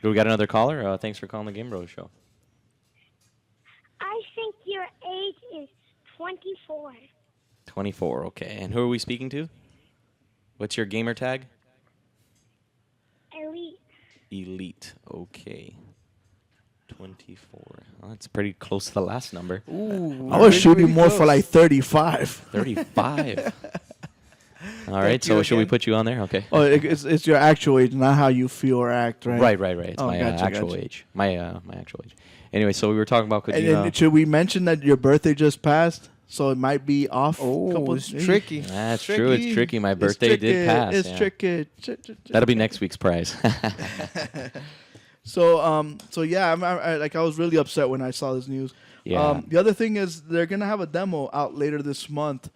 Do we got another caller? Thanks for calling the GameBros Show. I think your age is 24. 24, okay. And who are we speaking to? What's your gamer tag? Elite. Elite, okay. 24. Well, that's pretty close to the last number. Ooh, I was shooting more for like 35. 35. All right, Thank so you should we again. put you on there? Okay. Oh, it's your actual age, not how you feel or act, right? Right. It's Oh, my gotcha, actual gotcha. age. My actual age. Anyway, so we were talking about And Kojima. then should we mention that your birthday just passed, so it might be off? Oh, it's days? tricky. That's true. It's tricky. My birthday did pass. It's yeah. tricky. That'll be next week's prize. So yeah, I was really upset when I saw this news. Yeah. The other thing is they're gonna have a demo out later this month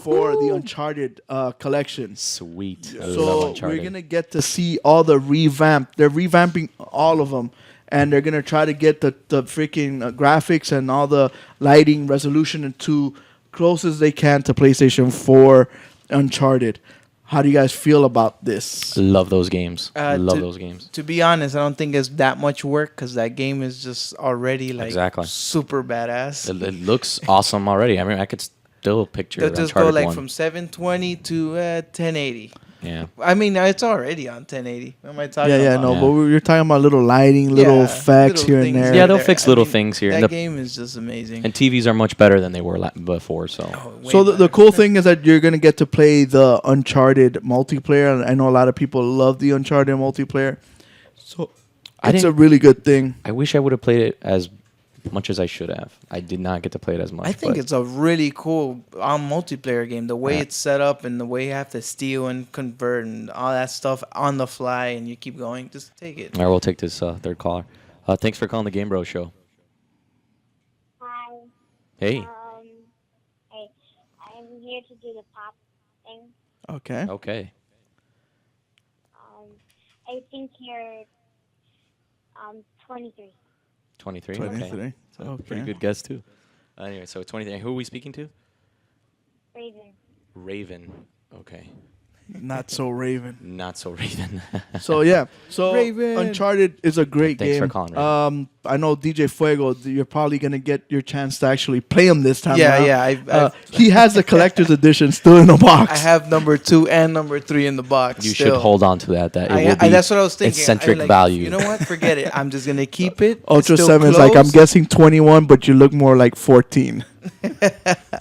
for the Uncharted collection. Sweet. I love So Uncharted. we're gonna get to see all the revamp. They're revamping all of them, and they're gonna try to get the freaking graphics and all the lighting resolution to close as they can to PlayStation 4 Uncharted. How do you guys feel about this? Love those games. Love to- those games. To be honest, I don't think it's that much work because that game is just already like Exactly. super badass. It looks awesome already. I mean, I could still picture They'll just Uncharted go like 1. from 720 to 1080. Yeah. I mean, it's already on 1080. What am I talking Yeah, about? no, Yeah. but you're talking about little lighting, little Yeah, effects little here and things there. Yeah, here they'll there. fix I little mean, things here. That And the- game is just amazing. And TVs are much better than they were before, so. Way So the better. cool thing is that you're gonna get to play the Uncharted multiplayer, and I know a lot of people love the Uncharted multiplayer. So I it's a didn't- really good thing. I wish I would have played it as much as I should have. I did not get to play it as much. I think but it's a really cool multiplayer game. The way Yeah. it's set up and the way you have to steal and convert and all that stuff on the fly, and you keep going. Just take it. All right, we'll take this third caller. Thanks for calling the GameBros Show. Hi. Hey. Hey, I'm here easier to do the pop thing. Okay. Okay. I think you're 23. 23. 23. Okay. So Okay. pretty good guess too. Anyway, so 23. Who are we speaking to? Raven. Raven. Okay. Not so Raven. Not so Raven. So yeah, so Raven. Uncharted is a great Thanks game. for calling, Raven. I know DJ Fuego. You're probably gonna get your chance to actually play him this time. Yeah, around. yeah, He has the collector's edition still in the box. I have number 2 and number 3 in the box. You still. should hold on to that. That it will be that's what I was thinking. eccentric like, value. You know what? Forget it. I'm just gonna keep it. It's Ultra still 7 is like, I'm closed. guessing 21, but you look more like 14.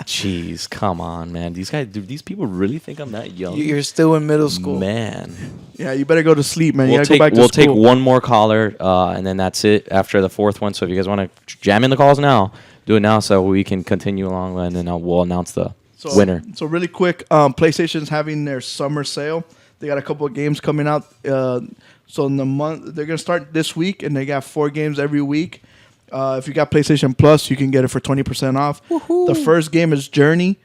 Jeez, come on, man. These guys, do these people really think I'm that young? You're still in middle school. Man. Yeah, you better go to sleep, man. You We'll gotta go back to take school. one more caller, and then that's it after the fourth one. So if you guys want to jam in the calls now, do it now so we can continue along, and then we'll announce the winner. So really quick, PlayStation's having their summer sale. They got a couple of games coming out. So in the month, they're gonna start this week, and they got 4 games every week. If you got PlayStation Plus, you can get it for 20% off. Woohoo. The first game is Journey.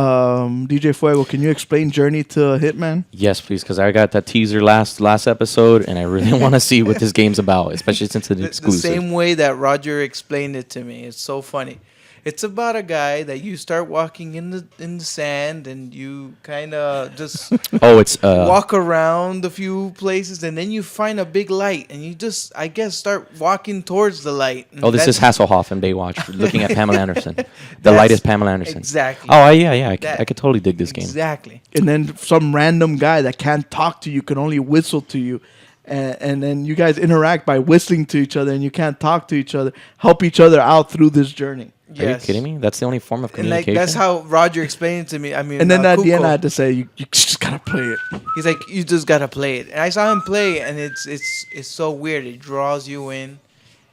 DJ Fuego, can you explain Journey to Hitman? Yes, please, because I got that teaser last episode, and I really want to see what this game's about, especially since it's The exclusive. same way that Roger explained it to me. It's so funny. It's about a guy that you start walking in the sand, and you kind of just Oh, it's walk around a few places, and then you find a big light, and you just, I guess, start walking towards the light. And oh, this is that's- Hasselhoff in Baywatch, looking at Pamela Anderson. The light is Pamela Anderson. Exactly. Oh, yeah, I That- could totally dig this game. Exactly. And then some random guy that can't talk to you can only whistle to you. And then you guys interact by whistling to each other, and you can't talk to each other, help each other out through this journey. Are you kidding me? That's the only form of And like communication. that's how Roger explained it to me. I mean, And then at the end, Cuco, I had to say, you just gotta play it. he's like, you just gotta play it. And I saw him play, and it's so weird. It draws you in.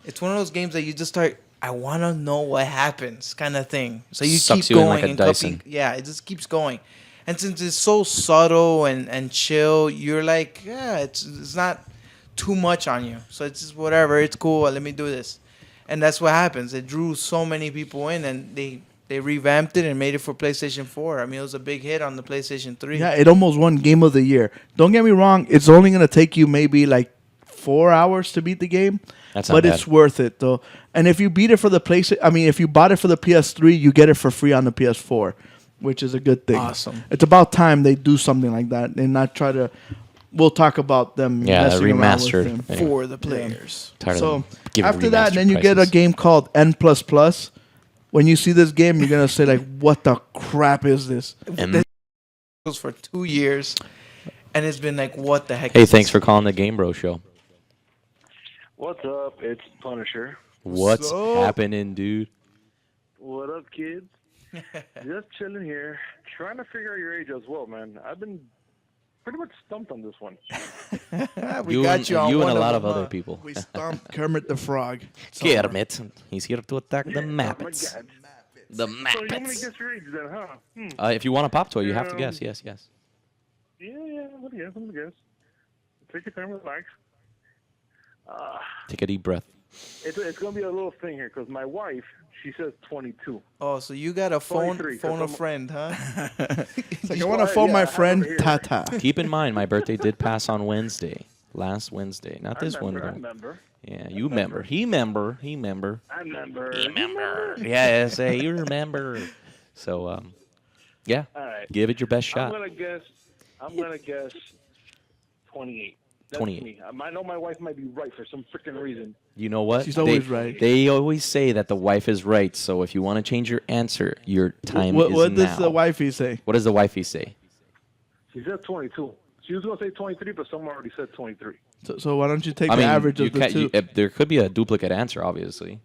It's one of those games that you just start. I want to know what happens, kind of thing. So you Sucks keep you in going like a and Dyson. yeah, it just keeps going. And since it's so subtle and chill, you're like, yeah, it's not too much on you. So it's just whatever. It's cool. Let me do this. And that's what happens. It drew so many people in, and they revamped it and made it for PlayStation 4. I mean, it was a big hit on the PlayStation 3. Yeah, it almost won Game of the Year. Don't get me wrong; it's only gonna take you maybe like 4 hours to beat the game, That's not but bad. it's worth it though. And if you beat it for the PlayStation, I mean, if you bought it for the PS3, you get it for free on the PS4, which is a good thing. Awesome. It's about time they do something like that and not try to. We'll talk about them. Yeah, messing around with remastered. them. Yeah. For the players. Tired So of them giving after that, remastered then you get a prices. game called N++. When you see this game, you're gonna say like, "What the crap is this?" And- Goes for 2 years, and it's been like, what the heck? hey, is thanks this? for calling the GameBros Show. What's up? It's Punisher. What's up? happening, dude? What up, kids? Just chilling here, trying to figure out your age as well, man. I've been pretty much stumped on this one. We got you on and one a lot of them, other huh? people. We stomped Kermit the Frog. Kermit, he's here to attack the Oh my Mappets. God. The So you want me to Mappets. guess your age then, huh? If you want a pop toy, you have to Um, guess. Yes. Yeah, I'm gonna guess. Take your time, relax. Take a deep breath. It's gonna be a little thing here because my wife, she says 22. Oh, so you got a phone 23, phone a 'cause I'm- friend, huh? It's like, I want to phone Yeah, my I have friend it here. Tata. Keep in mind, my birthday did pass on Wednesday. Last Wednesday. Not this one, I though. remember. Yeah, you remember. He remember. I remember. Yeah, say you remember. So, yeah. All right. Give it your best I'm shot. gonna guess 28. That's 28. me. I know my wife might be right for some freaking reason. You know what? She's always right. They always say that the wife is right. So if you want to change your answer, your time What, is what now. does the wifey say? What does the wifey say? She said 22. She was gonna say 23, but someone already said 23. So why don't you take I the mean, average you of the can't- two? there could be a duplicate answer, obviously.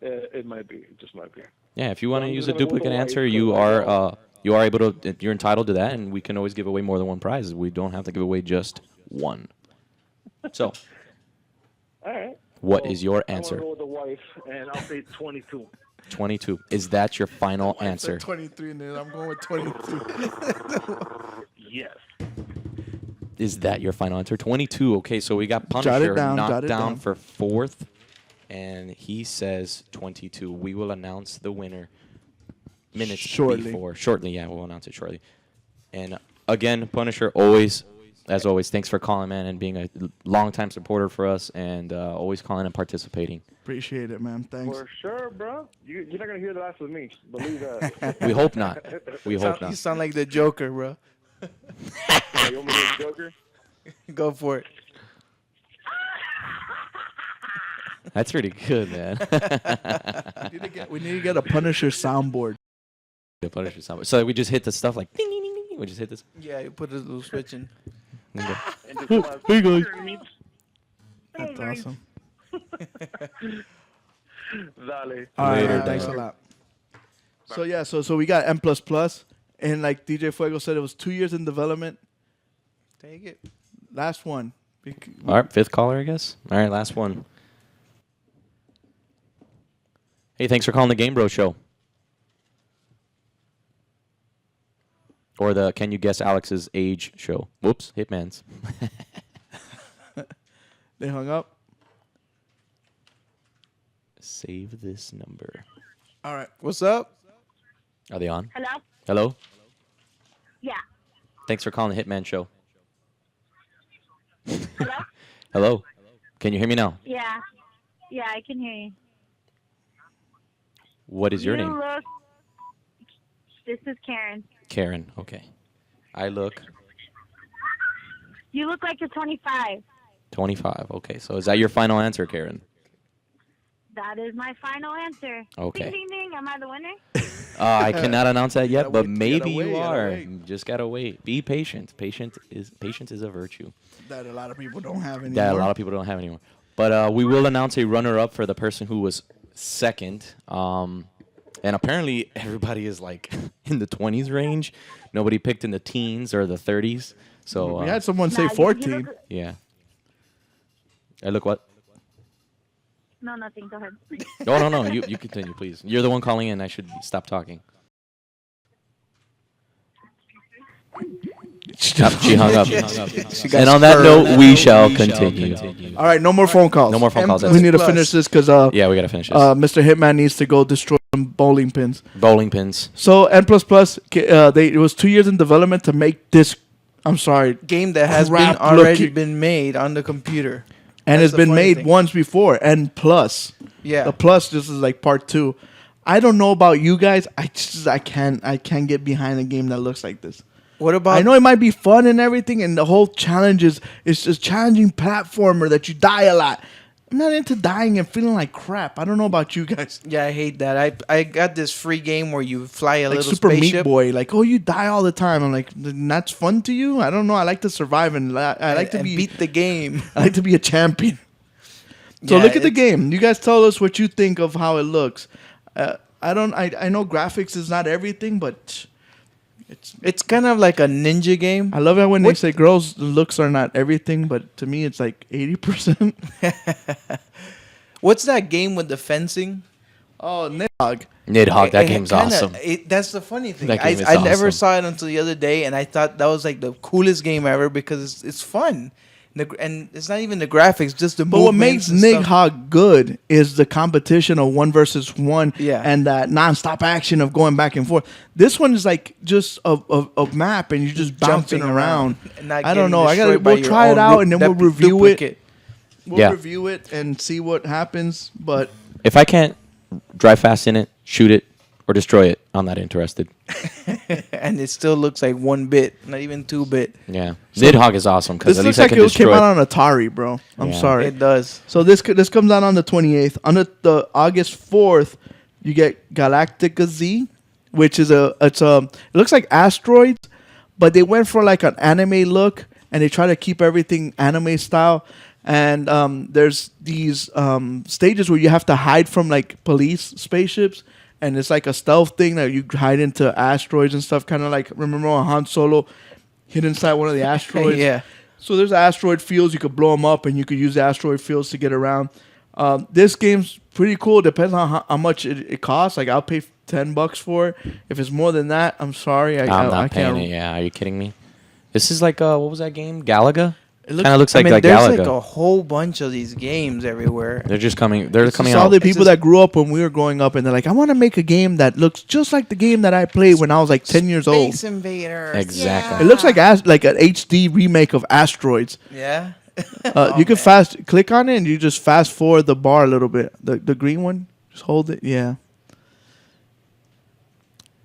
It might be. It just might be. Yeah, if you want to I'm use just a gonna go with duplicate the wife, answer, 'cause you I are know. you are able to. You're entitled to that, and we can always give away more than one prize. We don't have to give away just one. So, All right. what is your answer? I'm gonna go with the wife, and I'll say 22. 22. Is that your final I said answer? 23, and then I'm going with 22. Yes. Is that your final answer? 22. Okay, so we got Jot it Punisher down, knocked jot it down down. for fourth, and he says 22. We will announce the winner minutes Shortly. before. Shortly, yeah, we'll announce it shortly. And again, Punisher, always, as always, thanks for calling, man, and being a longtime supporter for us, and always calling and participating. Appreciate it, man. Thanks. For sure, bro. You're not gonna hear the last of me. Believe that. We hope not. We hope You not. sound like the Joker, bro. You want me to be a Joker? Go for it. That's pretty good, man. We need to get a Punisher soundboard. The Punisher sound. So we just hit the stuff like ding, ding, ding, ding. We just hit this. Yeah, you put a little switch in. Hey guys. That's awesome. Dale. All right, Later, thanks a dog. lot. So yeah, so we got M++, and like DJ Fuego said, it was 2 years in development. Take it. Last one. All right, fifth caller, I guess. All right, last one. Hey, thanks for calling the GameBros Show. Or the Can You Guess Alex's Age show. Whoops, Hitman's. They hung up. Save this number. All right. What's up? Are they on? Hello? Hello? Yeah. Thanks for calling the Hitman Show. Hello? Hello? Can you hear me now? Yeah. Yeah, I can hear you. What is your You name? look... This is Karen. Karen. Okay. I look You look like you're 25. 25. Okay, so is that your final answer, Karen? That is my final answer. Okay. Ding, ding, ding. Am I the winner? I cannot announce that yet, Gotta but wait, maybe gotta you wait, gotta are. wait. You just gotta wait. Be patient. Patience is a virtue That a lot of people don't have anymore. that a lot of people don't have anymore. But we will announce a runner-up for the person who was second. And apparently everybody is like in the 20s range. Nobody picked in the teens or the 30s. So We had someone say Nah, you 14. look- yeah. I look what? No, nothing. Go ahead. No. You continue, please. You're the one calling in. I should stop talking. She hung up. And on that note, we shall continue. All right, no more phone calls. No more phone calls. We need to Plus. finish this because Yeah, we gotta finish this. Mr. Hitman needs to go destroy some bowling pins. Bowling pins. So N++, it was 2 years in development to make this. I'm sorry, Game that has been Crap already looking- been made on the computer. and That's it's the been funny made thing. once before. N plus, Yeah. the plus. This is like part 2. I don't know about you guys. I can't get behind a game that looks like this. What about I know it might be fun and everything, and the whole challenge is just challenging platformer that you die a lot. I'm not into dying and feeling like crap. I don't know about you guys. Yeah, I hate that. I got this free game where you fly a Like little Super Meat spaceship. Boy, like, oh, you die all the time. I'm like, that's fun to you? I don't know. I like to survive and I like to and be beat the game. I like to be a champion. So Yeah, look at the it's- game. You guys tell us what you think of how it looks. I know graphics is not everything, but It's kind of like a ninja game. I love it when they What- say girls' looks are not everything, but to me it's like 80%. What's that game with the fencing? Oh, Nidhogg. Nidhogg, that It game's kinda- awesome. That's the funny thing. That game is I never awesome. saw it until the other day, and I thought that was like the coolest game ever because it's fun. And it's not even the graphics, just the But what makes movements and stuff. Nidhogg good is the competition of 1 versus 1 Yeah. and that non-stop action of going back and forth. This one is like just a map and you're just bouncing Jumping around. and not I don't getting know. destroyed by We'll your try it own out and then we'll review it. duplicate. We'll Yeah. review it and see what happens. But If I can't drive fast in it, shoot it, or destroy it, I'm not interested. And it still looks like 1 bit, not even 2 bit. Yeah. Nidhogg is awesome because this at looks least I like can it came destroy out it. on Atari, bro. I'm Yeah. sorry. It does. So this comes out on the 28th. On the August 4th, you get Galactica Z, which is it looks like asteroids, but they went for like an anime look and they try to keep everything anime style. And there's these stages where you have to hide from like police spaceships, and it's like a stealth thing that you hide into asteroids and stuff. Kind of like, remember when Han Solo hid inside one of the asteroids? Yeah. So there's asteroid fields. You could blow them up, and you could use the asteroid fields to get around. This game's pretty cool. Depends on how much it costs. Like I'll pay $10 for it. If it's more than that, I'm sorry. I'm I not paying can't. it. Yeah, are you kidding me? This is like what was that game? Galaga? It Kinda looks like there's Galaga. like a whole bunch of these games everywhere. They're just coming. They're It's coming just all out. the people that grew up when we were growing up, and they're like, I want to make a game that looks just like the game that I played when I was like 10 years old. Space Invaders. Exactly. It looks like like an HD remake of Asteroids. Yeah. You can click on it and you just fast forward the bar a little bit. The green one, just hold it. Yeah,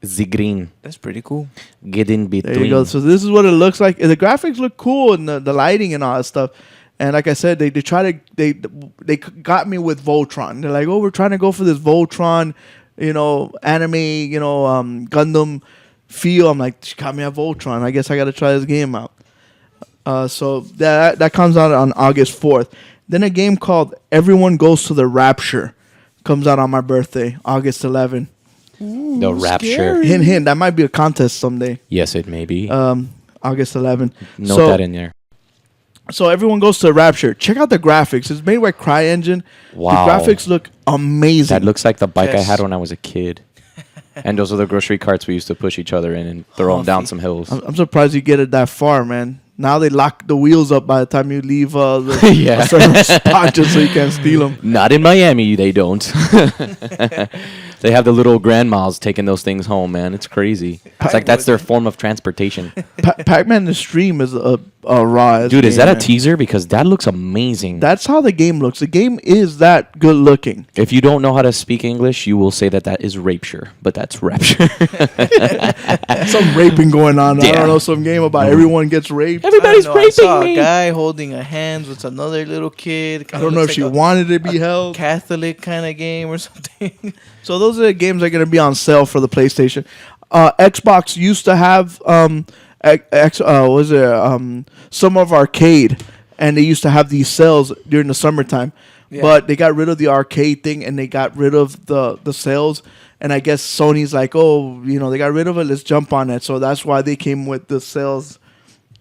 The green. That's pretty cool. Get in between. there you go. So this is what it looks like. The graphics look cool and the lighting and all that stuff. And like I said, they got me with Voltron. They're like, oh, we're trying to go for this Voltron, anime, Gundam feel. I'm like, she got me at Voltron. I guess I got to try this game out. So that comes out on August 4th. Then a game called Everyone Goes to the Rapture comes out on my birthday, August 11th. The Rapture. Hint, hint. That might be a contest someday. Yes, it may be. August 11th. Note that in there. So Everyone Goes to the Rapture. Check out the graphics. It's made by CryEngine. Wow. The graphics look amazing. That looks like the bike I Yes. had when I was a kid. And those are the grocery carts we used to push each other in and throw them down Huffy. some hills. I'm surprised you get it that far, man. Now they lock the wheels up by the time you leave a Yeah. certain spot just so you can't steal them. Not in Miami, they don't. They have the little grandmas taking those things home, man. It's crazy. It's like that's their form of transportation. Pac-Man the Stream is a raw. Dude, is that a man. teaser? Because that looks amazing. That's how the game looks. The game is that good looking. If you don't know how to speak English, you will say that is rapture, but that's rapture. Some raping going on. I Yeah. don't know, some game about everyone gets raped. Everybody's I saw raping a me. guy holding a hands with another little kid. I don't know if she wanted to be held. Catholic kind of game or something. So those are the games that are going to be on sale for the PlayStation. Xbox used to have some of arcade, and they used to have these sales during the summertime. Yeah. But they got rid of the arcade thing, and they got rid of the sales. And I guess Sony's like, oh, they got rid of it. Let's jump on it. So that's why they came with the sales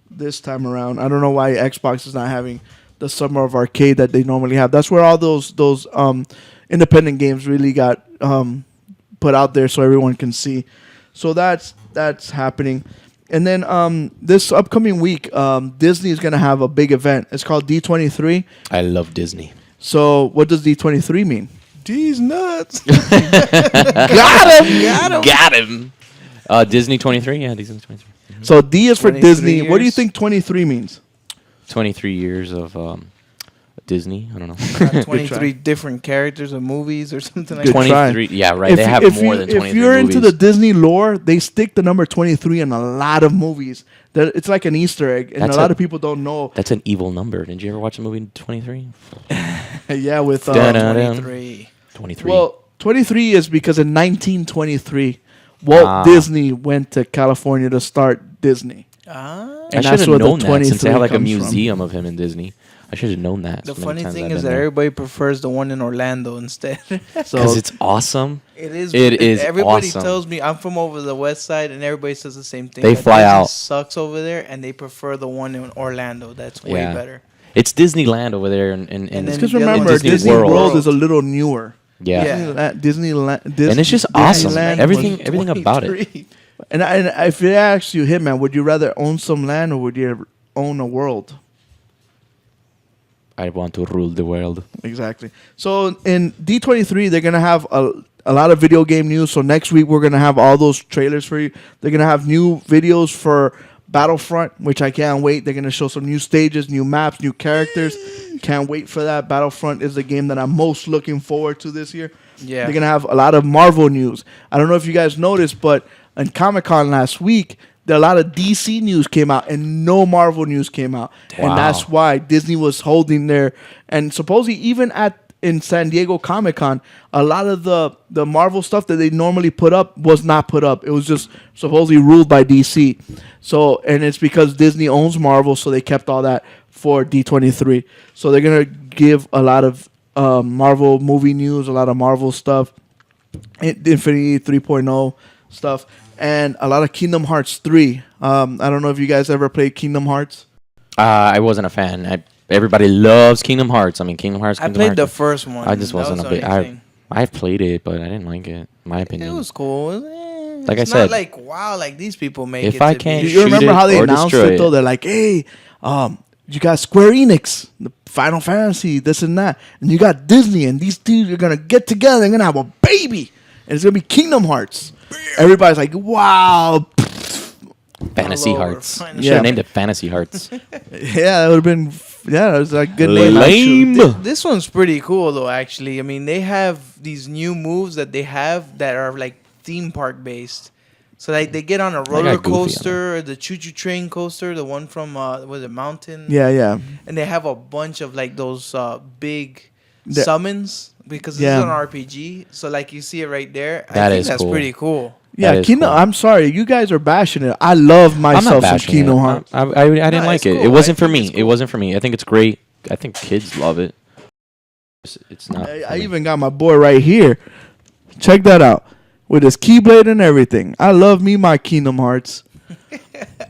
this time around. I don't know why Xbox is not having the summer of arcade that they normally have. That's where all those independent games really got put out there so everyone can see. So that's happening. And then this upcoming week, Disney is going to have a big event. It's called D23. I love Disney. So what does D23 mean? These nuts. Got him. Disney 23? Yeah, Disney 23. So D is for 23 Disney. What do you years. think 23 means? 23 years of Disney. I don't know. 23 different characters of movies or something like Good that. 23. Yeah, right. They have more than 23 If you're movies. into the Disney lore, they stick the number 23 in a lot of movies. It's like an Easter egg, and That's a lot of people don't know. That's an evil number. Did you ever watch the movie 23? Yeah, with Dun-dun-dun. 23. 23. well, 23 is because in 1923, Walt Disney went to California to start Disney. Ah. I and should that's have where the known that since they 23 have like a comes from. museum of him in Disney. I should have known that. The so many funny times thing I've is been that there. everybody prefers the one in Orlando instead. So Because it's awesome. It is. It is Everybody awesome. tells me I'm from over the west side, and everybody says the same thing. They that fly Disney out. Sucks over there, and they prefer the one in Orlando. That's way Yeah. better. It's Disneyland over there. And then because the other remember, one is Disney, Disney World. World. is a little newer. yeah. Yeah. Disneyland, And it's just awesome. Disneyland Everything, was- everything about it. 23. And if it asks you, Hitman, would you rather own some land or would you ever own a world? I want to rule the world. Exactly. So in D23, they're gonna have a lot of video game news. So next week we're gonna have all those trailers for you. They're gonna have new videos for Battlefront, which I can't wait. They're gonna show some new stages, new maps, new characters. Can't wait for that. Battlefront is the game that I'm most looking forward to this year. Yeah. They're gonna have a lot of Marvel news. I don't know if you guys noticed, but in Comic-Con last week, a lot of DC news came out and no Marvel news came out. Wow. And that's why Disney was holding their, and supposedly even in San Diego Comic-Con, a lot of the Marvel stuff that they normally put up was not put up. It was just supposedly ruled by DC. So, and it's because Disney owns Marvel, so they kept all that for D23. So they're going to give a lot of Marvel movie news, a lot of Marvel stuff, Infinity 3.0 stuff, and a lot of Kingdom Hearts 3. I don't know if you guys ever played Kingdom Hearts. I wasn't a fan. Everybody loves Kingdom Hearts. I mean, Kingdom Hearts. I Kingdom played Hearts. the first one. I just That wasn't was a the big. only thing. I've played it, but I didn't like it. My opinion. It was cool. Like I It's said, not like wow, like these people make if it. I to can't be. You remember Shoot it how they or announced destroy it though? it. They're like, "Hey, you got Square Enix, the Final Fantasy, this and that, and you got Disney, and these two are gonna get together. They're gonna have a baby, and it's gonna be Kingdom Hearts. Everybody's like, wow. Fantasy All over. Hearts. Fine. Should Yeah. have named it Fantasy Hearts. Yeah, that would have been. Yeah, that was like good name. Lame. actually. This one's pretty cool though. Actually, I mean, they have these new moves that they have that are like theme park based. So like they get on a roller got Goofy on coaster, the choo choo train coaster, the one from was it Mountain? Yeah, yeah. And they have a bunch of like those big The- summons because this Yeah. is an RPG. So like you see it right there. I That think is that's cool. pretty cool. Yeah, is Kingdom. cool. I'm sorry, you guys are bashing it. I love I'm myself not some bashing Kingdom it. Hearts. I didn't No, like it's it. cool. It wasn't I for think me. it's It cool. wasn't for me. I think it's great. I think kids love it. It's not. I for me. even got my boy right here. Check that out with his keyblade and everything. I love me my Kingdom Hearts.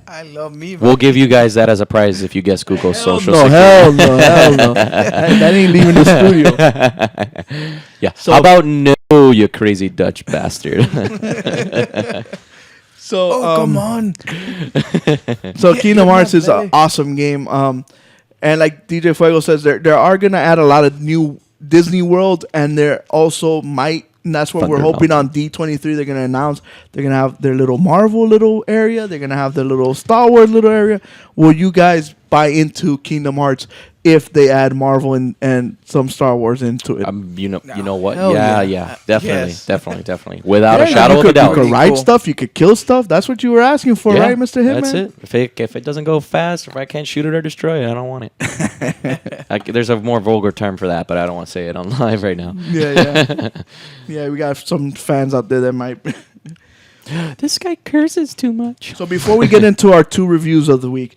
I love me. We'll give you guys that as a prize if you guess Google's social No, security. hell no, hell no. that ain't leaving the studio. Yeah. So- How about no, you crazy Dutch bastard? So, Oh come on! So Kingdom my Hearts is an belly. awesome game. And like DJ Fuego says, there are gonna add a lot of new Disney World, and there also might. And that's what we're Thunder hoping on D23. They're gonna announce they're gonna have their little Marvel little area. They're gonna have their little Star Wars little area. Will you guys buy into Kingdom Hearts if they add Marvel and some Star Wars into it? You know what? Hell Yeah, yeah. definitely, Yes. definitely, without Yeah, a shadow you of a could, doubt. You could Pretty ride cool. stuff. You could kill stuff. That's what you were asking for, right, Mr. Hitman? That's it. If it doesn't go fast, if I can't shoot it or destroy it, I don't want it. There's a more vulgar term for that, but I don't want to say it on live right now. Yeah. Yeah, we got some fans out there that might. This guy curses too much. So before we get into our 2 reviews of the week,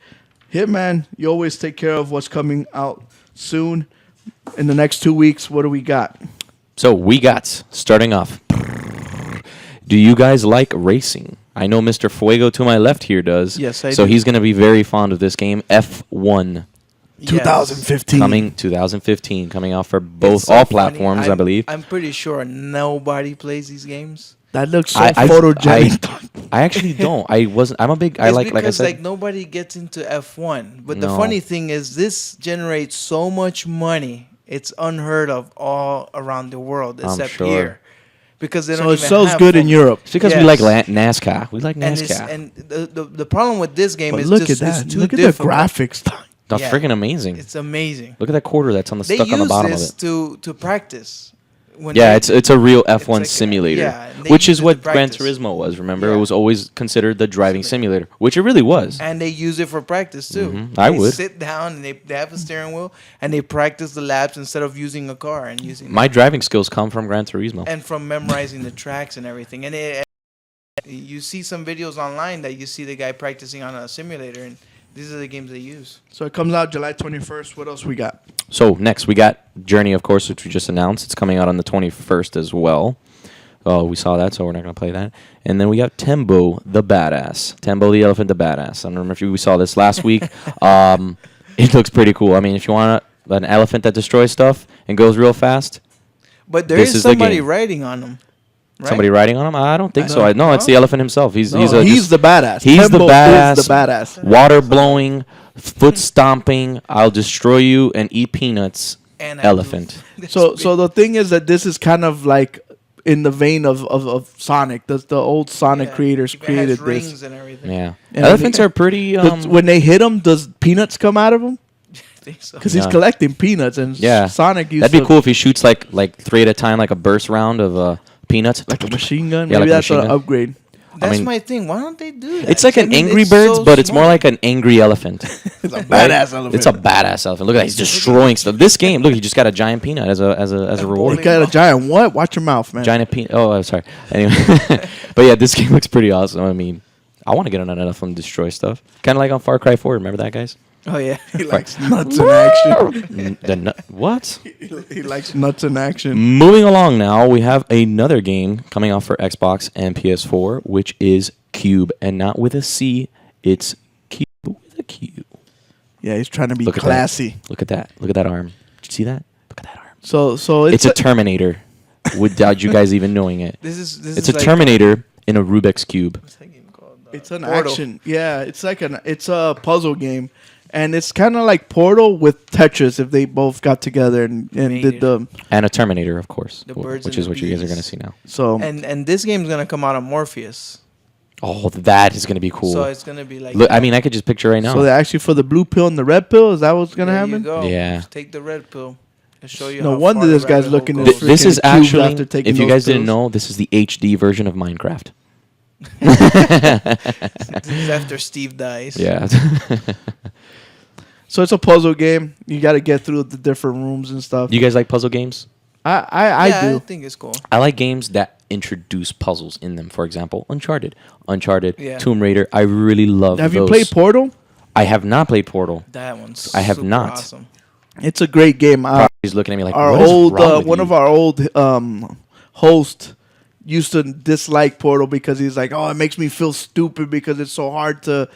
Hitman, you always take care of what's coming out soon. In the next 2 weeks, what do we got? So we got starting off. Do you guys like racing? I know Mr. Fuego to my left here does. Yes, I So do. he's going to be very fond of this game. F1 Yes. 2015. coming 2015, coming out for both It's so all funny. platforms, I believe. I'm pretty sure nobody plays these games. That looks so I- photogenic. I actually don't. I'm a big. I It's like I because said. nobody gets into F1. But the No. funny thing is, this generates so much money. It's unheard of all around the world, I'm except sure. here, because they don't So it even sells have good in Formula- Europe. It's because we Yes. like NASCAR. We like And, it's, NASCAR. and the problem with this game But is look just at it's that. too Look at difficult. the graphics. That's yeah. freaking amazing. It's amazing. Look at that quarter that's on the They stuck on the use bottom of this it. to practice. When Yeah, they- it's a real F1 like a- simulator, yeah, and they which use is it what to Gran practice. Turismo was. Remember, Yeah. it was always considered the driving simulator, which it really was. and they use it for practice too. Mhm. I They would. sit down and they have a steering wheel and they practice the laps instead of using a car and using My driving skills come from Gran Turismo. and from memorizing the tracks and everything. And you see some videos online that you see the guy practicing on a simulator, and these are the games they use. So it comes out July 21st. What else we got? So next we got Journey, of course, which we just announced. It's coming out on the 21st as well. Oh, we saw that, so we're not going to play that. And then we got Tembo the Badass. Tembo the Elephant the Badass. I don't remember if we saw this last week. It looks pretty cool. I mean, if you want an elephant that destroys stuff and goes real fast, But there This is is the somebody game. riding on them. Right? somebody riding on him? I don't think so. No. No, it's the elephant himself. He's He's just the badass. he's the Tembo badass. is the badass. water blowing, foot stomping. I'll destroy you and eat peanuts. And I do- Elephant. So the thing is that this is kind of like in the vein of Sonic. The old Sonic Yeah. creators It has created rings this. and everything. Yeah, And elephants are pretty. When they hit him, does peanuts come out of him? I think so. Because he's Yeah. collecting peanuts, and Yeah. Sonic used That'd be to- cool if he shoots like 3 at a time, like a burst round of peanuts. like a machine gun. Yeah, Maybe like a that's an machine gun. upgrade. That's mean- my thing. Why don't they do that? It's like I an mean, Angry it's Birds, so but it's more small. like an angry elephant. It's a right? badass elephant. It's a badass elephant. Look at that. He's destroying stuff. This game, look, he just got a giant peanut as a reward. You got a giant what? Watch your mouth, man. Giant peanut. Oh, I'm sorry. Anyway, but yeah, this game looks pretty awesome. I mean, I want to get on an elephant and destroy stuff. Kind of like on Far Cry 4. Remember that, guys? Oh yeah. He likes nuts in action. What? He likes nuts in action. Moving along now, we have another game coming out for Xbox and PS4, which is Cube, and not with a C. It's Cube with a Q. Yeah, he's trying to be Look at classy. that. Look at that. Look at that arm. Did you see that? Look at that arm. So It's a Terminator, without you guys even knowing it. This It's is a like, Terminator in a Rubik's Cube. What's that game called? It's an Portal. action. Yeah, it's a puzzle game, And it's kind of like Portal with Tetris if they both got together and did the And a Terminator, of course, The birds which and is the what you guys are bees. going to see now. so And this game's gonna come out on Morpheus, Oh, that is going to be cool. so it's gonna be like. Look, I mean, I could just picture right now. so they actually for the blue pill and the red pill. Is that what's gonna there happen? You go. Yeah. Just take the red pill. And show you. No how wonder far the this guy's rabbit looking hole at goes. This is freaking cubes actually, after taking if you those guys didn't pills. know, this is the HD version of Minecraft. This is after Steve dies. Yeah. So it's a puzzle game. You got to get through the different rooms and stuff. You guys like puzzle games? I Yeah, do. I think it's cool. I like games that introduce puzzles in them. For example, Uncharted, Yeah. Tomb Raider. I really love Have those. you played Portal? I have not played Portal. That one's. I have super not. Awesome. It's a great game. He's looking at me like, Our what is old wrong with one you? of our old host used to dislike Portal because he's like, oh, it makes me feel stupid because it's so hard to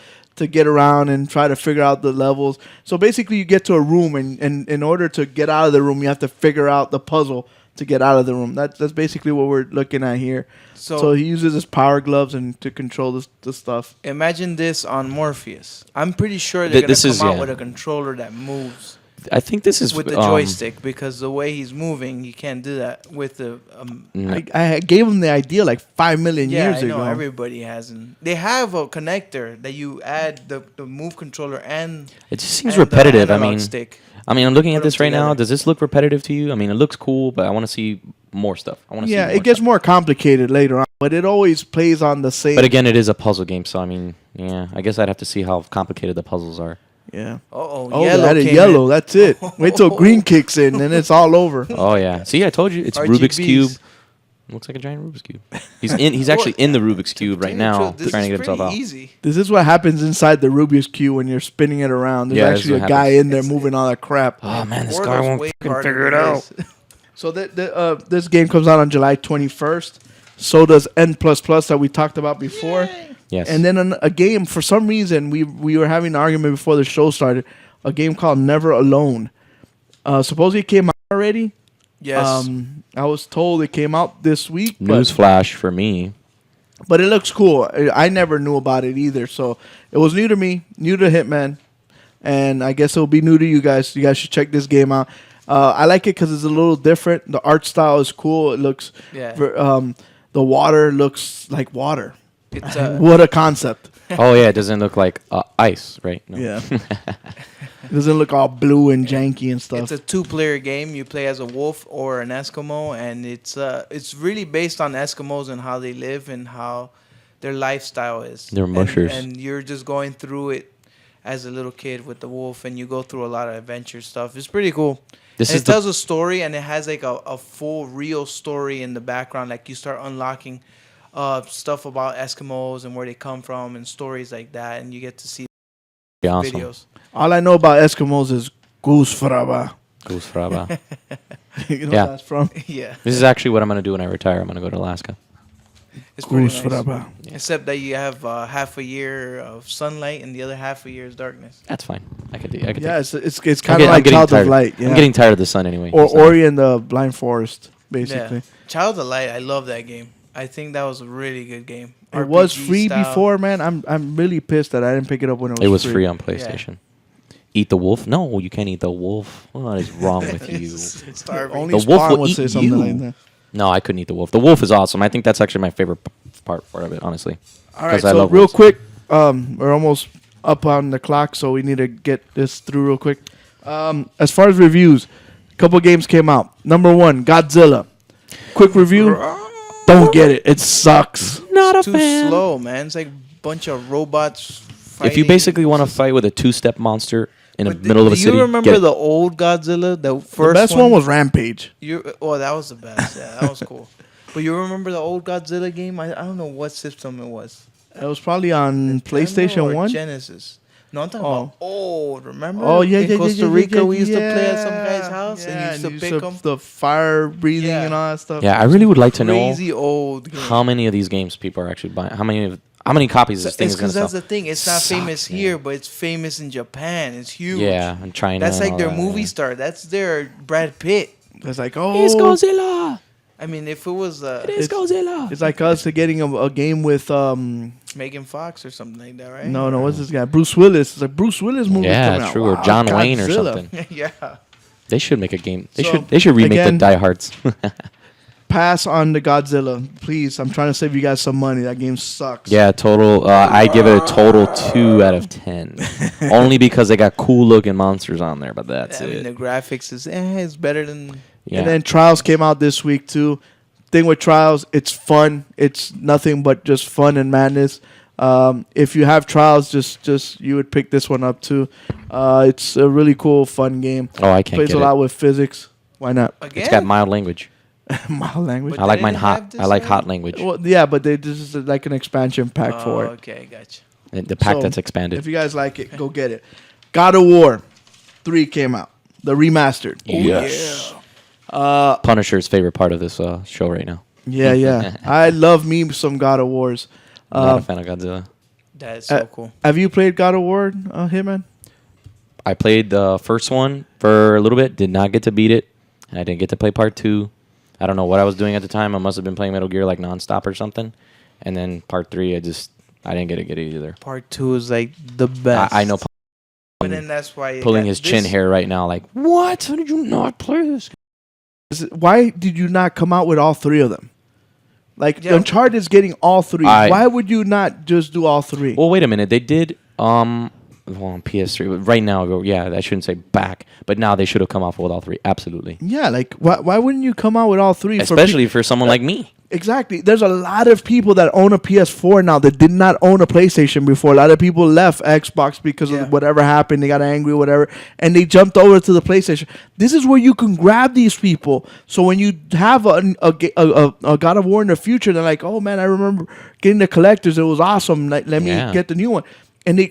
get around and try to figure out the levels. So basically, you get to a room, and in order to get out of the room, you have to figure out the puzzle to get out of the room. That's basically what we're looking at here. So he uses his power gloves and to control the stuff. Imagine this on Morpheus. I'm pretty sure they're This gonna is- come out yeah. with a controller that moves I think this is with the joystick, because the way he's moving, you can't do that with the. I gave him the idea like 5 million Yeah, years I know ago. everybody hasn't. They have a connector that you add the move controller and. It just seems and the repetitive. I analog mean, stick. I'm looking at Put this them right now. together. Does this look repetitive to you? I mean, it looks cool, but I want to see more stuff. I want to Yeah, see more it gets stuff. more complicated later on, but it always plays on the same. But again, it is a puzzle game, so I mean, yeah, I guess I'd have to see how complicated the puzzles are. yeah. Oh, Oh, that is came yellow. in. That's it. Wait till green kicks in, and it's all over. Oh yeah. See, I told you, it's RGBs. Rubik's cube. Looks like a giant Rubik's cube. He's actually in the Rubik's cube right now, This trying to is get himself pretty out. Easy. This is what happens inside the Rubik's Cube when you're spinning it around. There's Yeah, this is actually a what guy happens. in there moving all that crap. Oh man, this guy Portal's won't way fucking harder figure it than out. this. So this game comes out on July 21st. So does N++ that we talked about before. Yes. And then a game, for some reason, we were having an argument before the show started. A game called Never Alone. Supposedly it came out already. Yes. I was told it came out this week. but- Newsflash for me. But it looks cool. I never knew about it either. So it was new to me, new to Hitman. And I guess it'll be new to you guys. You guys should check this game out. I like it because it's a little different. The art style is cool. It looks, Yeah. the water looks like water. It's What a concept. Oh yeah, it doesn't look like ice, right? No. Yeah. It doesn't look all blue and janky and stuff. It's a two-player game. You play as a wolf or an Eskimo, and it's really based on Eskimos and how they live and how their lifestyle is. They're mushers. And you're just going through it as a little kid with the wolf, and you go through a lot of adventure stuff. It's pretty cool. This And is it the- tells a story, and it has like a full real story in the background. Like you start unlocking stuff about Eskimos and where they come from and stories like that, and you get to see Yeah, awesome. videos. All I know about Eskimos is Goose Fraba. Goose Fraba. You know Yeah. where that's from? Yeah, This is actually what I'm gonna do when I retire. I'm gonna go to Alaska. it's pretty Goose nice. Fraba. Except that you have half a year of sunlight and the other half a year is darkness. That's fine. I could do. I could. Yeah, do. it's I'm kind of like getting Clouds tired. of Light. Yeah. I'm getting tired of the sun anyway. Or so- Ori and the Blind Forest, basically. Yeah. Child of Light, I love that game. I think that was a really good game. It was RPG free style. before, man. I'm really pissed that I didn't pick it up when It was free on PlayStation. Eat the wolf? No, you can't eat the wolf. What is wrong with you? Starving. Only The wolf Spawn will would eat say something you. like that. No, I couldn't eat the wolf. The wolf is awesome. I think that's actually my favorite part of it, honestly. All right, 'Cause I so love real wolves. quick, we're almost up on the clock, so we need to get this through real quick. As far as reviews, a couple games came out. Number 1, Godzilla. Quick review. Don't get it. It sucks. Not It's too slow, man. It's like a bunch of robots fighting. If you basically want to fight with a two-step monster in the But middle of a do city, you remember get it. the old Godzilla? The first The best one was Rampage. Oh, that was the best. Yeah, that was cool. But you remember the old Godzilla game? I don't know what system it was. It was probably on Nintendo PlayStation or 1. Genesis. No, I'm talking Oh. about old. Remember? Oh yeah, In yeah, Costa yeah, yeah, Rica, yeah, we used to play at yeah, some guy's house, yeah, and you used to pick them. the fire breathing Yeah. and all that stuff. Yeah, I really would like to know Crazy old game. how many of these games people are actually buying. How many copies this thing It's is going because to that's sell? the thing. It's not Sucks, famous man. here, but it's famous in Japan. It's huge. Yeah, and China. That's and like all their that, movie yeah. star. That's their Brad Pitt. It's like, It's oh, Godzilla. I mean, if it was It's Godzilla. It's like us getting a game with Megan Fox or something like that, right? no, what's this guy? Bruce Willis. It's a Bruce Willis movie coming Yeah, out. true. Wow, Or John Wayne or Godzilla. something. Yeah. They should make a game. They So, should remake again- the Die Hards. Pass on the Godzilla, please. I'm trying to save you guys some money. That game sucks. Yeah, total. I give it a total 2 out of 10. Only because they got cool looking monsters on there, but that's I mean, the it. graphics is it's better than. Yeah. And then Trials came out this week too. Thing with Trials, it's fun. It's nothing but just fun and madness. If you have Trials, just you would pick this one up too. It's a really cool, fun game. Oh, I can't Plays get a it. lot with physics. Why not? Again? It's got mild language. Mild language. But I like they mine didn't hot. have this I like one? hot language. Well, yeah, but this is like an expansion pack for it. Okay, gotcha. The pack So, that's expanded. If you guys like it, go get it. God of War 3 came out. The remastered. Yes. Punisher's favorite part of this show right now. Yeah. I love me some God of Wars. Not a fan of Godzilla. That is so cool. Have you played God of War, Hitman? I played the first one for a little bit. Did not get to beat it, and I didn't get to play part 2. I don't know what I was doing at the time. I must have been playing Metal Gear like nonstop or something. And then part 3, I didn't get to get it either. Part 2 is like the best. I know. But then that's why Pulling his chin hair right now, like, what? How did you not play this? Why did you not come out with all 3 of them? Like, Yeah. Uncharted is getting all 3. Why would you not just do all 3? Well, wait a minute. They did on PS3. But right now, I shouldn't say back, but now they should have come off with all 3. Absolutely. Yeah, like, why wouldn't you come out with all 3? Especially for someone like me. Exactly. There's a lot of people that own a PS4 now that did not own a PlayStation before. A lot of people left Xbox because of whatever happened. They got angry, whatever, and they jumped over to the PlayStation. This is where you can grab these people. So when you have a God of War in the future, they're like, "Oh man, I remember getting the collectors. It was awesome. Let me get the new one." And they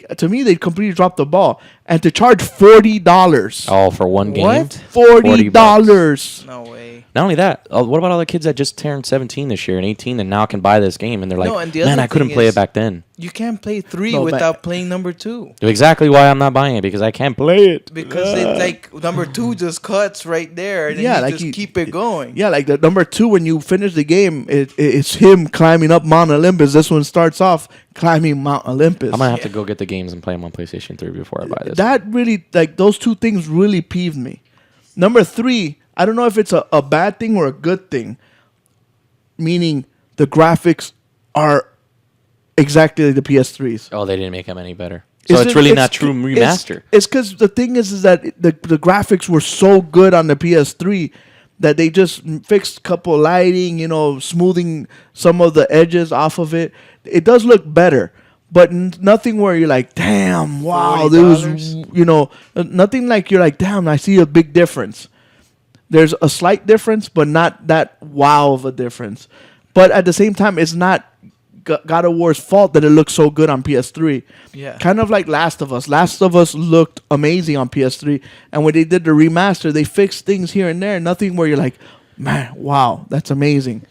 completely dropped the ball. And to charge $40. Oh, for one game? What? $40. No way. Not only that, what about all the kids that just turned 17 this year and 18 and now can buy this game and they're like, No, and the man, other I couldn't thing play is- it back then. You can't play 3 No, without playing number 2. Exactly why I'm not buying it, because I can't play it. Because it's like number 2 just cuts right there, and then Yeah, you like just you- keep it going. Yeah, like the number 2, when you finish the game, it's him climbing up Mount Olympus. This one starts off climbing Mount Olympus. I'm going to have to go get the games and play them on PlayStation 3 before I buy this. That really, like, those 2 things really peeved me. Number 3, I don't know if it's a bad thing or a good thing, meaning the graphics are exactly like the PS3s. Oh, they didn't make them any better. So it's really not true remaster. It's because the thing is that the graphics were so good on the PS3 that they just fixed a couple lighting, smoothing some of the edges off of it. It does look better, but nothing where you're like, damn, wow, there was, nothing like you're like, damn, I see a big difference. There's a slight difference, but not that wow of a difference. But at the same time, it's not God of War's fault that it looks so good on PS3. Yeah. Kind of like Last of Us. Last of Us looked amazing on PS3. And when they did the remaster, they fixed things here and there. Nothing where you're like, man, wow, that's amazing.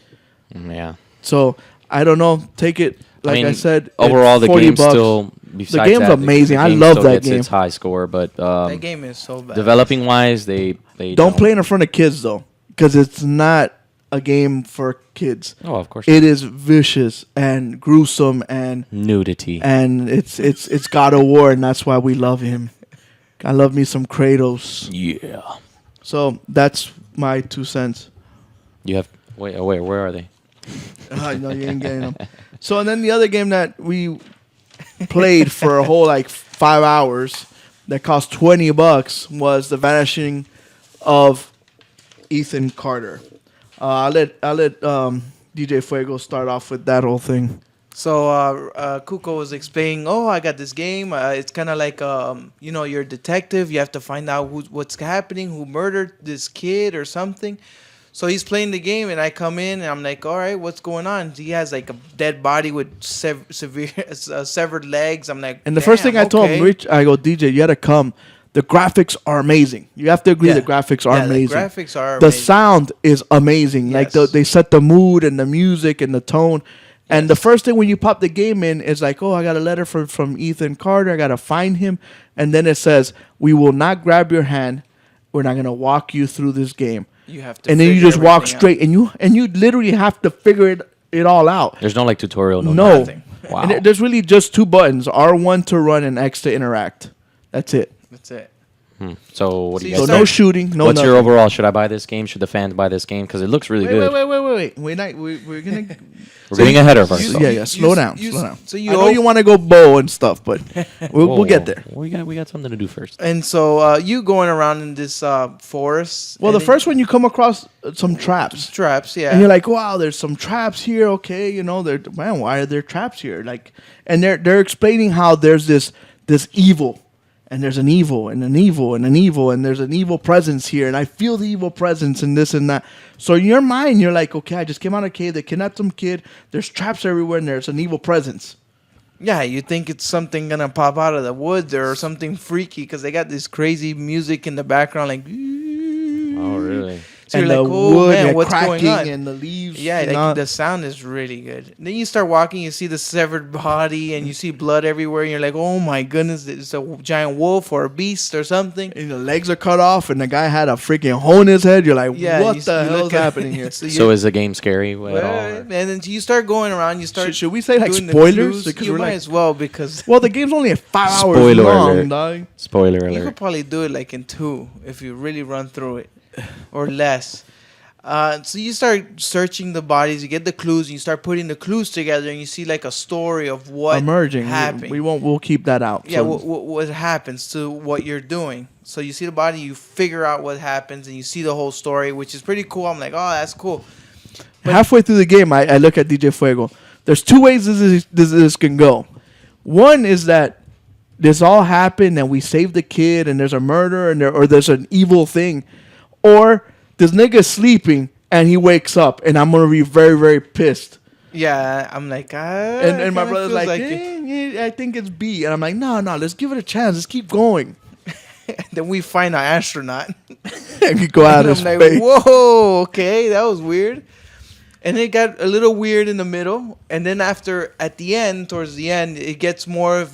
Yeah. So, I don't know. Take it, like I said. overall, the $40 game bucks. still, besides game's that, amazing. the I game love still that gets game. its high score, but That game is so bad. developing-wise, they Don't play it in front of kids, though. Because it's not a game for kids. Oh, of course. It is vicious and gruesome and Nudity. it's God of War, and that's why we love him. I love me some Kratos. Yeah. So that's my 2 cents. You have... Wait, where are they? No, you ain't getting them. So, and then the other game that we played for a whole 5 hours that cost $20 was the Vanishing of Ethan Carter. I'll let DJ Fuego start off with that whole thing. So Kuko was explaining, I got this game. It's kind of like, you're a detective. You have to find out what's happening, who murdered this kid or something. So he's playing the game, and I come in, and I'm like, all right, what's going on? He has a dead body with severed legs. I'm like, And the first thing I told him, Rich, I go, DJ, you got to come. The graphics are amazing. You have to agree the graphics are amazing. The graphics are The amazing. sound is amazing. Yes. Like they set the mood and the music and the tone. And the first thing when you pop the game in is like, I got a letter from Ethan Carter. I got to find him. And then it says, we will not grab your hand. We're not going to walk you through this game. You have to and then you figure just walk everything out. straight, and you literally have to figure it all out. There's no like tutorial. No. Nothing. Wow. And there's really just two buttons: R1 to run and X to interact. That's it. That's it. So what So do you you guys So start- no think? shooting. No. What's nothing. your overall? Should I buy this game? Should the fans buy this game? Because it looks really good. Wait. We're gonna. We're getting ahead of you- ourselves. Yeah. Slow down. you- Slow down. so you I know op- you want to go bow and stuff, but we'll get there. We got something to do first. And so you going around in this forest. Well, and the then- first one you come across some traps. traps, yeah. And you're like, wow, there's some traps here. Okay, man, why are there traps here? Like, and they're explaining how there's this evil, and there's an evil and an evil and an evil, and there's an evil presence here, and I feel the evil presence and this and that. So in your mind, you're like, okay, I just came out of a cave. They kidnapped some kid. There's traps everywhere, and there's an evil presence. Yeah, you think it's something gonna pop out of the woods or something freaky because they got this crazy music in the background, like. Oh, really? So and you're the like, oh wood man, and what's cracking going on? and the leaves. Yeah, and like all. the sound is really good. Then you start walking, you see the severed body, and you see blood everywhere. And you're like, oh my goodness, it's a giant wolf or a beast or something. And the legs are cut off, and the guy had a freaking hole in his head. You're like, Yeah, what you the hell is look at- happening here? So is the game scary at all? And then you start going around. You start. Should we say like doing the spoilers? clues. Because You we're might like, as well because well, the game's only 5 hours Spoiler long, alert. dog. Spoiler you could alert. probably do it like in 2 if you really run through it, or less. So you start searching the bodies, you get the clues, and you start putting the clues together, and you see like a story of what Emerging. happened. We'll keep that out. Yeah, So what happens to what you're doing. So you see the body, you figure out what happens, and you see the whole story, which is pretty cool. I'm like, oh, that's cool. halfway through the game, I look at DJ Fuego. There's two ways this can go. One is that this all happened and we saved the kid and there's a murder and or there's an evil thing. Or this nigga's sleeping and he wakes up and I'm going to be very, very pissed. Yeah, I'm like, And my kinda brother's feels like, it. I think it's B. And I'm like, no, let's give it a chance. Let's keep going. Then we find an astronaut. And you go out And of I'm space. like, whoa, okay, that was weird. And it got a little weird in the middle, and then towards the end, it gets more of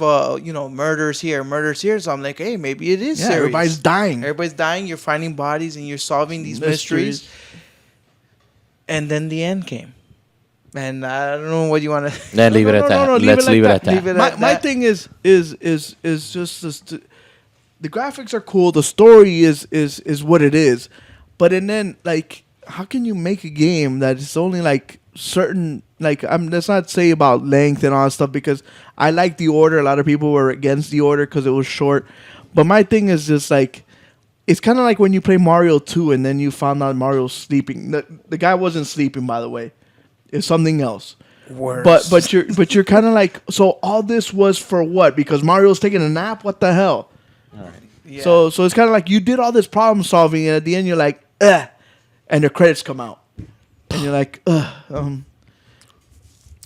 murders here. So I'm like, hey, maybe it is Yeah, serious. everybody's dying. Everybody's dying. You're finding bodies, and you're solving these mysteries. And then the end came, and I don't know what you want to. Then leave it at that. Let's leave it at that. Leave it My at my that. thing is just this, the graphics are cool. The story is what it is, but and then like, how can you make a game that is only like certain like let's not say about length and all that stuff because I like The Order. A lot of people were against The Order because it was short, but my thing is just like. It's kind of like when you play Mario 2 and then you found out Mario's sleeping. The guy wasn't sleeping, by the way. It's something else. Worse. But you're kind of like, so all this was for what? Because Mario's taking a nap? What the hell? Yeah. So it's kind of like you did all this problem solving and at the end you're like, ugh. And the credits come out. And you're like, ugh.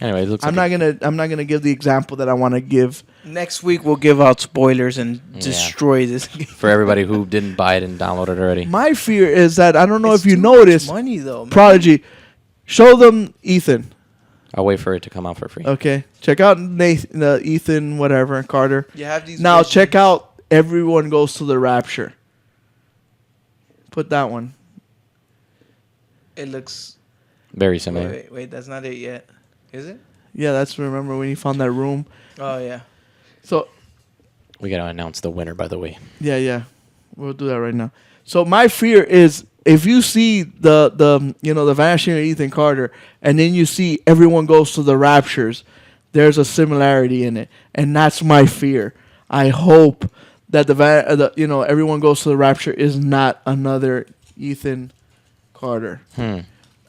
Anyway, it looks I'm like not gonna give the example that I want to give. Next week we'll give out spoilers and destroy this game. for everybody who didn't buy it and download it already. My fear is that I don't know It's if you too much noticed, money though, man. Prodigy, show them Ethan. I'll wait for it to come out for free. Okay, check out Nathan, Ethan, whatever, Carter. You have these Now visions. check out Everyone Goes to the Rapture. Put that one. It looks. Very similar. Wait, that's not it yet. Is it? Yeah, that's remember when you found that room. Oh yeah. So We gotta announce the winner, by the way. yeah, we'll do that right now. So my fear is if you see the Vanishing of Ethan Carter, and then you see Everyone Goes to the Raptures, there's a similarity in it, and that's my fear. I hope that Everyone Goes to the Rapture is not another Ethan Carter.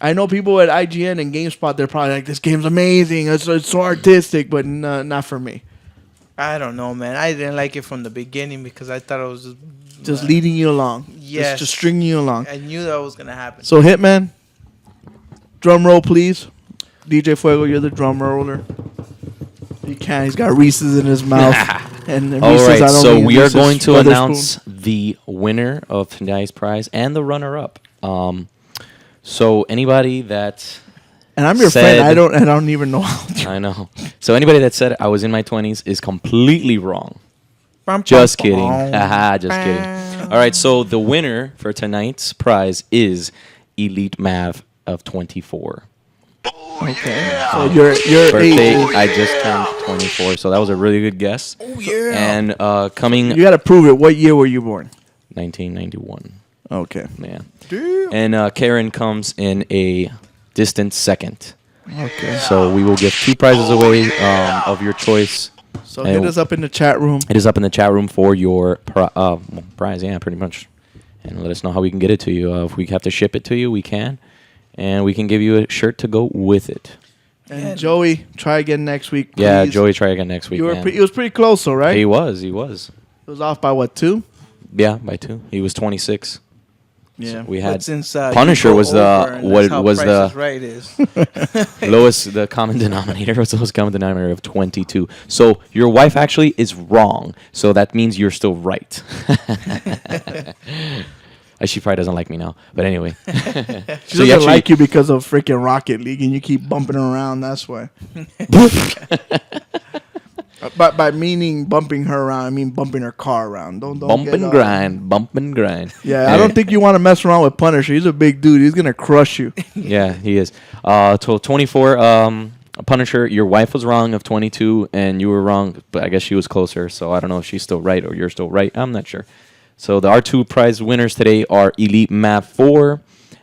I know people at IGN and GameSpot, they're probably like, this game's amazing, it's so artistic, but not for me. I don't know, man. I didn't like it from the beginning because I thought it was Just leading you along. Yes. Just stringing you along. I knew that was gonna happen. So Hitman, drum roll please. DJ Fuego, you're the drum roller. He can't. He's got Reese's in his mouth. And All Reese's, I right, don't so mean we are Reese's going to Witherspoon. announce the winner of tonight's prize and the runner-up. So anybody that And I'm your said- friend. I don't even know how to. I know. So anybody that said I was in my 20s is completely wrong. Bum, Just bum, kidding. bum. Haha, just kidding. All right, so the winner for tonight's prize is Elite Mav of 24. Okay. So your Birthday, age. I just turned 24, so that was a really good guess. Oh yeah. And coming You got to prove it. What year were you born? 1991. Okay. Yeah. And Karen comes in a distant second. Okay. So we will give 2 prizes away of your choice. So hit us up in the chat room. It is up in the chat room for your prize, yeah, pretty much. And let us know how we can get it to you. If we have to ship it to you, we can. And we can give you a shirt to go with it. And Joey, try again next week, please. Yeah, Joey, try again next week. You were man. he was pretty close, though, right? He was. He was. It was off by what, 2? Yeah, by 2. He was 26. Yeah. So we But had since Punisher you go was over, the and what that's how was Price the is Right is. lowest the common denominator was the lowest common denominator of 22. So your wife actually is wrong. So that means you're still right. She probably doesn't like me now, but anyway. She doesn't like you because of freaking Rocket League, and you keep bumping her around. That's why. By meaning bumping her around, I mean bumping her car around. Don't bump get, and grind, bump and grind. Yeah, I don't think you want to mess around with Punisher. He's a big dude. He's gonna crush you. Yeah, he is. So 24. Punisher, your wife was wrong of 22, and you were wrong, but I guess she was closer. So I don't know if she's still right or you're still right. I'm not sure. So our 2 prize winners today are Elite Map 4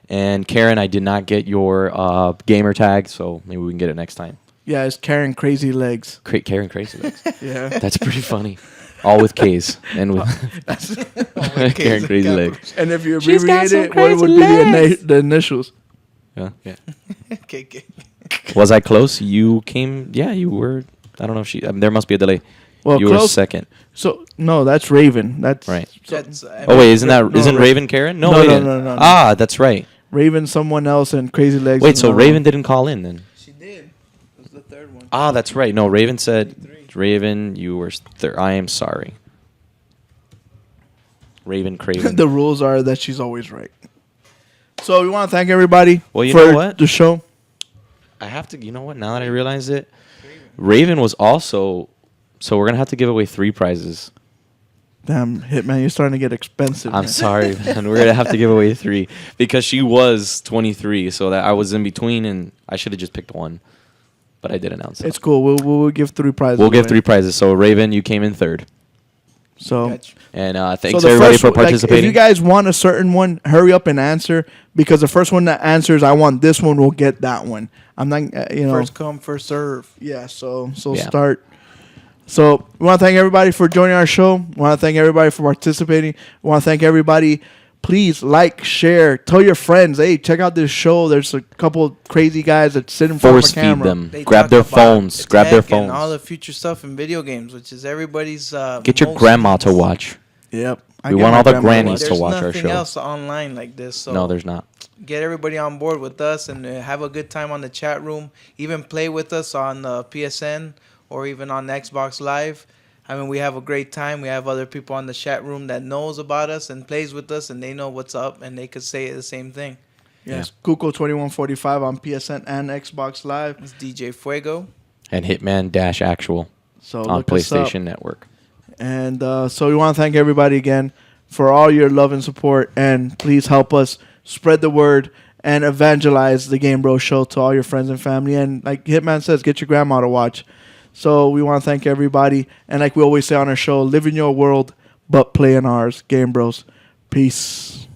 and Karen. I did not get your gamer tag, so maybe we can get it next time. Yeah, it's Karen Crazy Legs. Karen Crazy Legs. Yeah. That's pretty funny. All with K's and with Karen Crazy Legs. And if you She's got abbreviate some it, what would be crazy the initials? Yeah. Okay. Was I close? You came. Yeah, you were. I don't know if she. there must be a delay. Well, you were close. second. So no, that's Raven. That's Right. That's, Oh wait, isn't No, Raven Karen? No, wait. no. Ah, that's right. Raven, someone else, and Crazy Legs. Wait, is so another Raven one. didn't call in then? She did. It was the third one. Ah, that's right. No, Raven said, Raven, you were third. I am sorry. Raven Craven. The rules are that she's always right. So we want to thank everybody Well, you for know what? the show. I have to. You know what? Now that I realize it, Raven was also. So we're gonna have to give away 3 prizes. Damn, Hitman, you're starting to get expensive. I'm man. sorry, man. We're gonna have to give away 3 because she was 23, so that I was in between, and I should have just picked 1, but I did announce it. It's cool. We'll give 3 prizes. We'll give away. 3 prizes. So Raven, you came in 3rd, So. Gotcha. and So thanks the everybody first for one- like, participating. if you guys want a certain one, hurry up and answer because the first one that answers, I want this one, will get that one. I'm not, First come, first serve. Yeah. So Yeah. start. So we want to thank everybody for joining our show. We want to thank everybody for participating. We want to thank everybody. Please like, share, tell your friends. Hey, check out this show. There's a couple crazy guys that sit in front Force of a feed camera. them. They Grab talk their about phones. the Grab their tech and all phones. the future stuff in video games, which is everybody's. Get your most grandma to needs. watch. Yep. I We get want my all the grandma grannies watch. to watch our There's show. nothing else online like this. So No, there's not. get everybody on board with us and have a good time on the chat room. Even play with us on PSN or even on Xbox Live. I mean, we have a great time. We have other people on the chat room that knows about us and plays with us, and they know what's up, and they could say the same thing. Yes. Cuco2145 on PSN and Xbox Live. It's DJ Fuego. And Hitman Dash Actual So on look us up. PlayStation Network. And so we want to thank everybody again for all your love and support. And please help us spread the word and evangelize the GameBros Show to all your friends and family. And like Hitman says, get your grandma to watch. So we want to thank everybody. And like we always say on our show, live in your world, but play in ours. GameBros. Peace.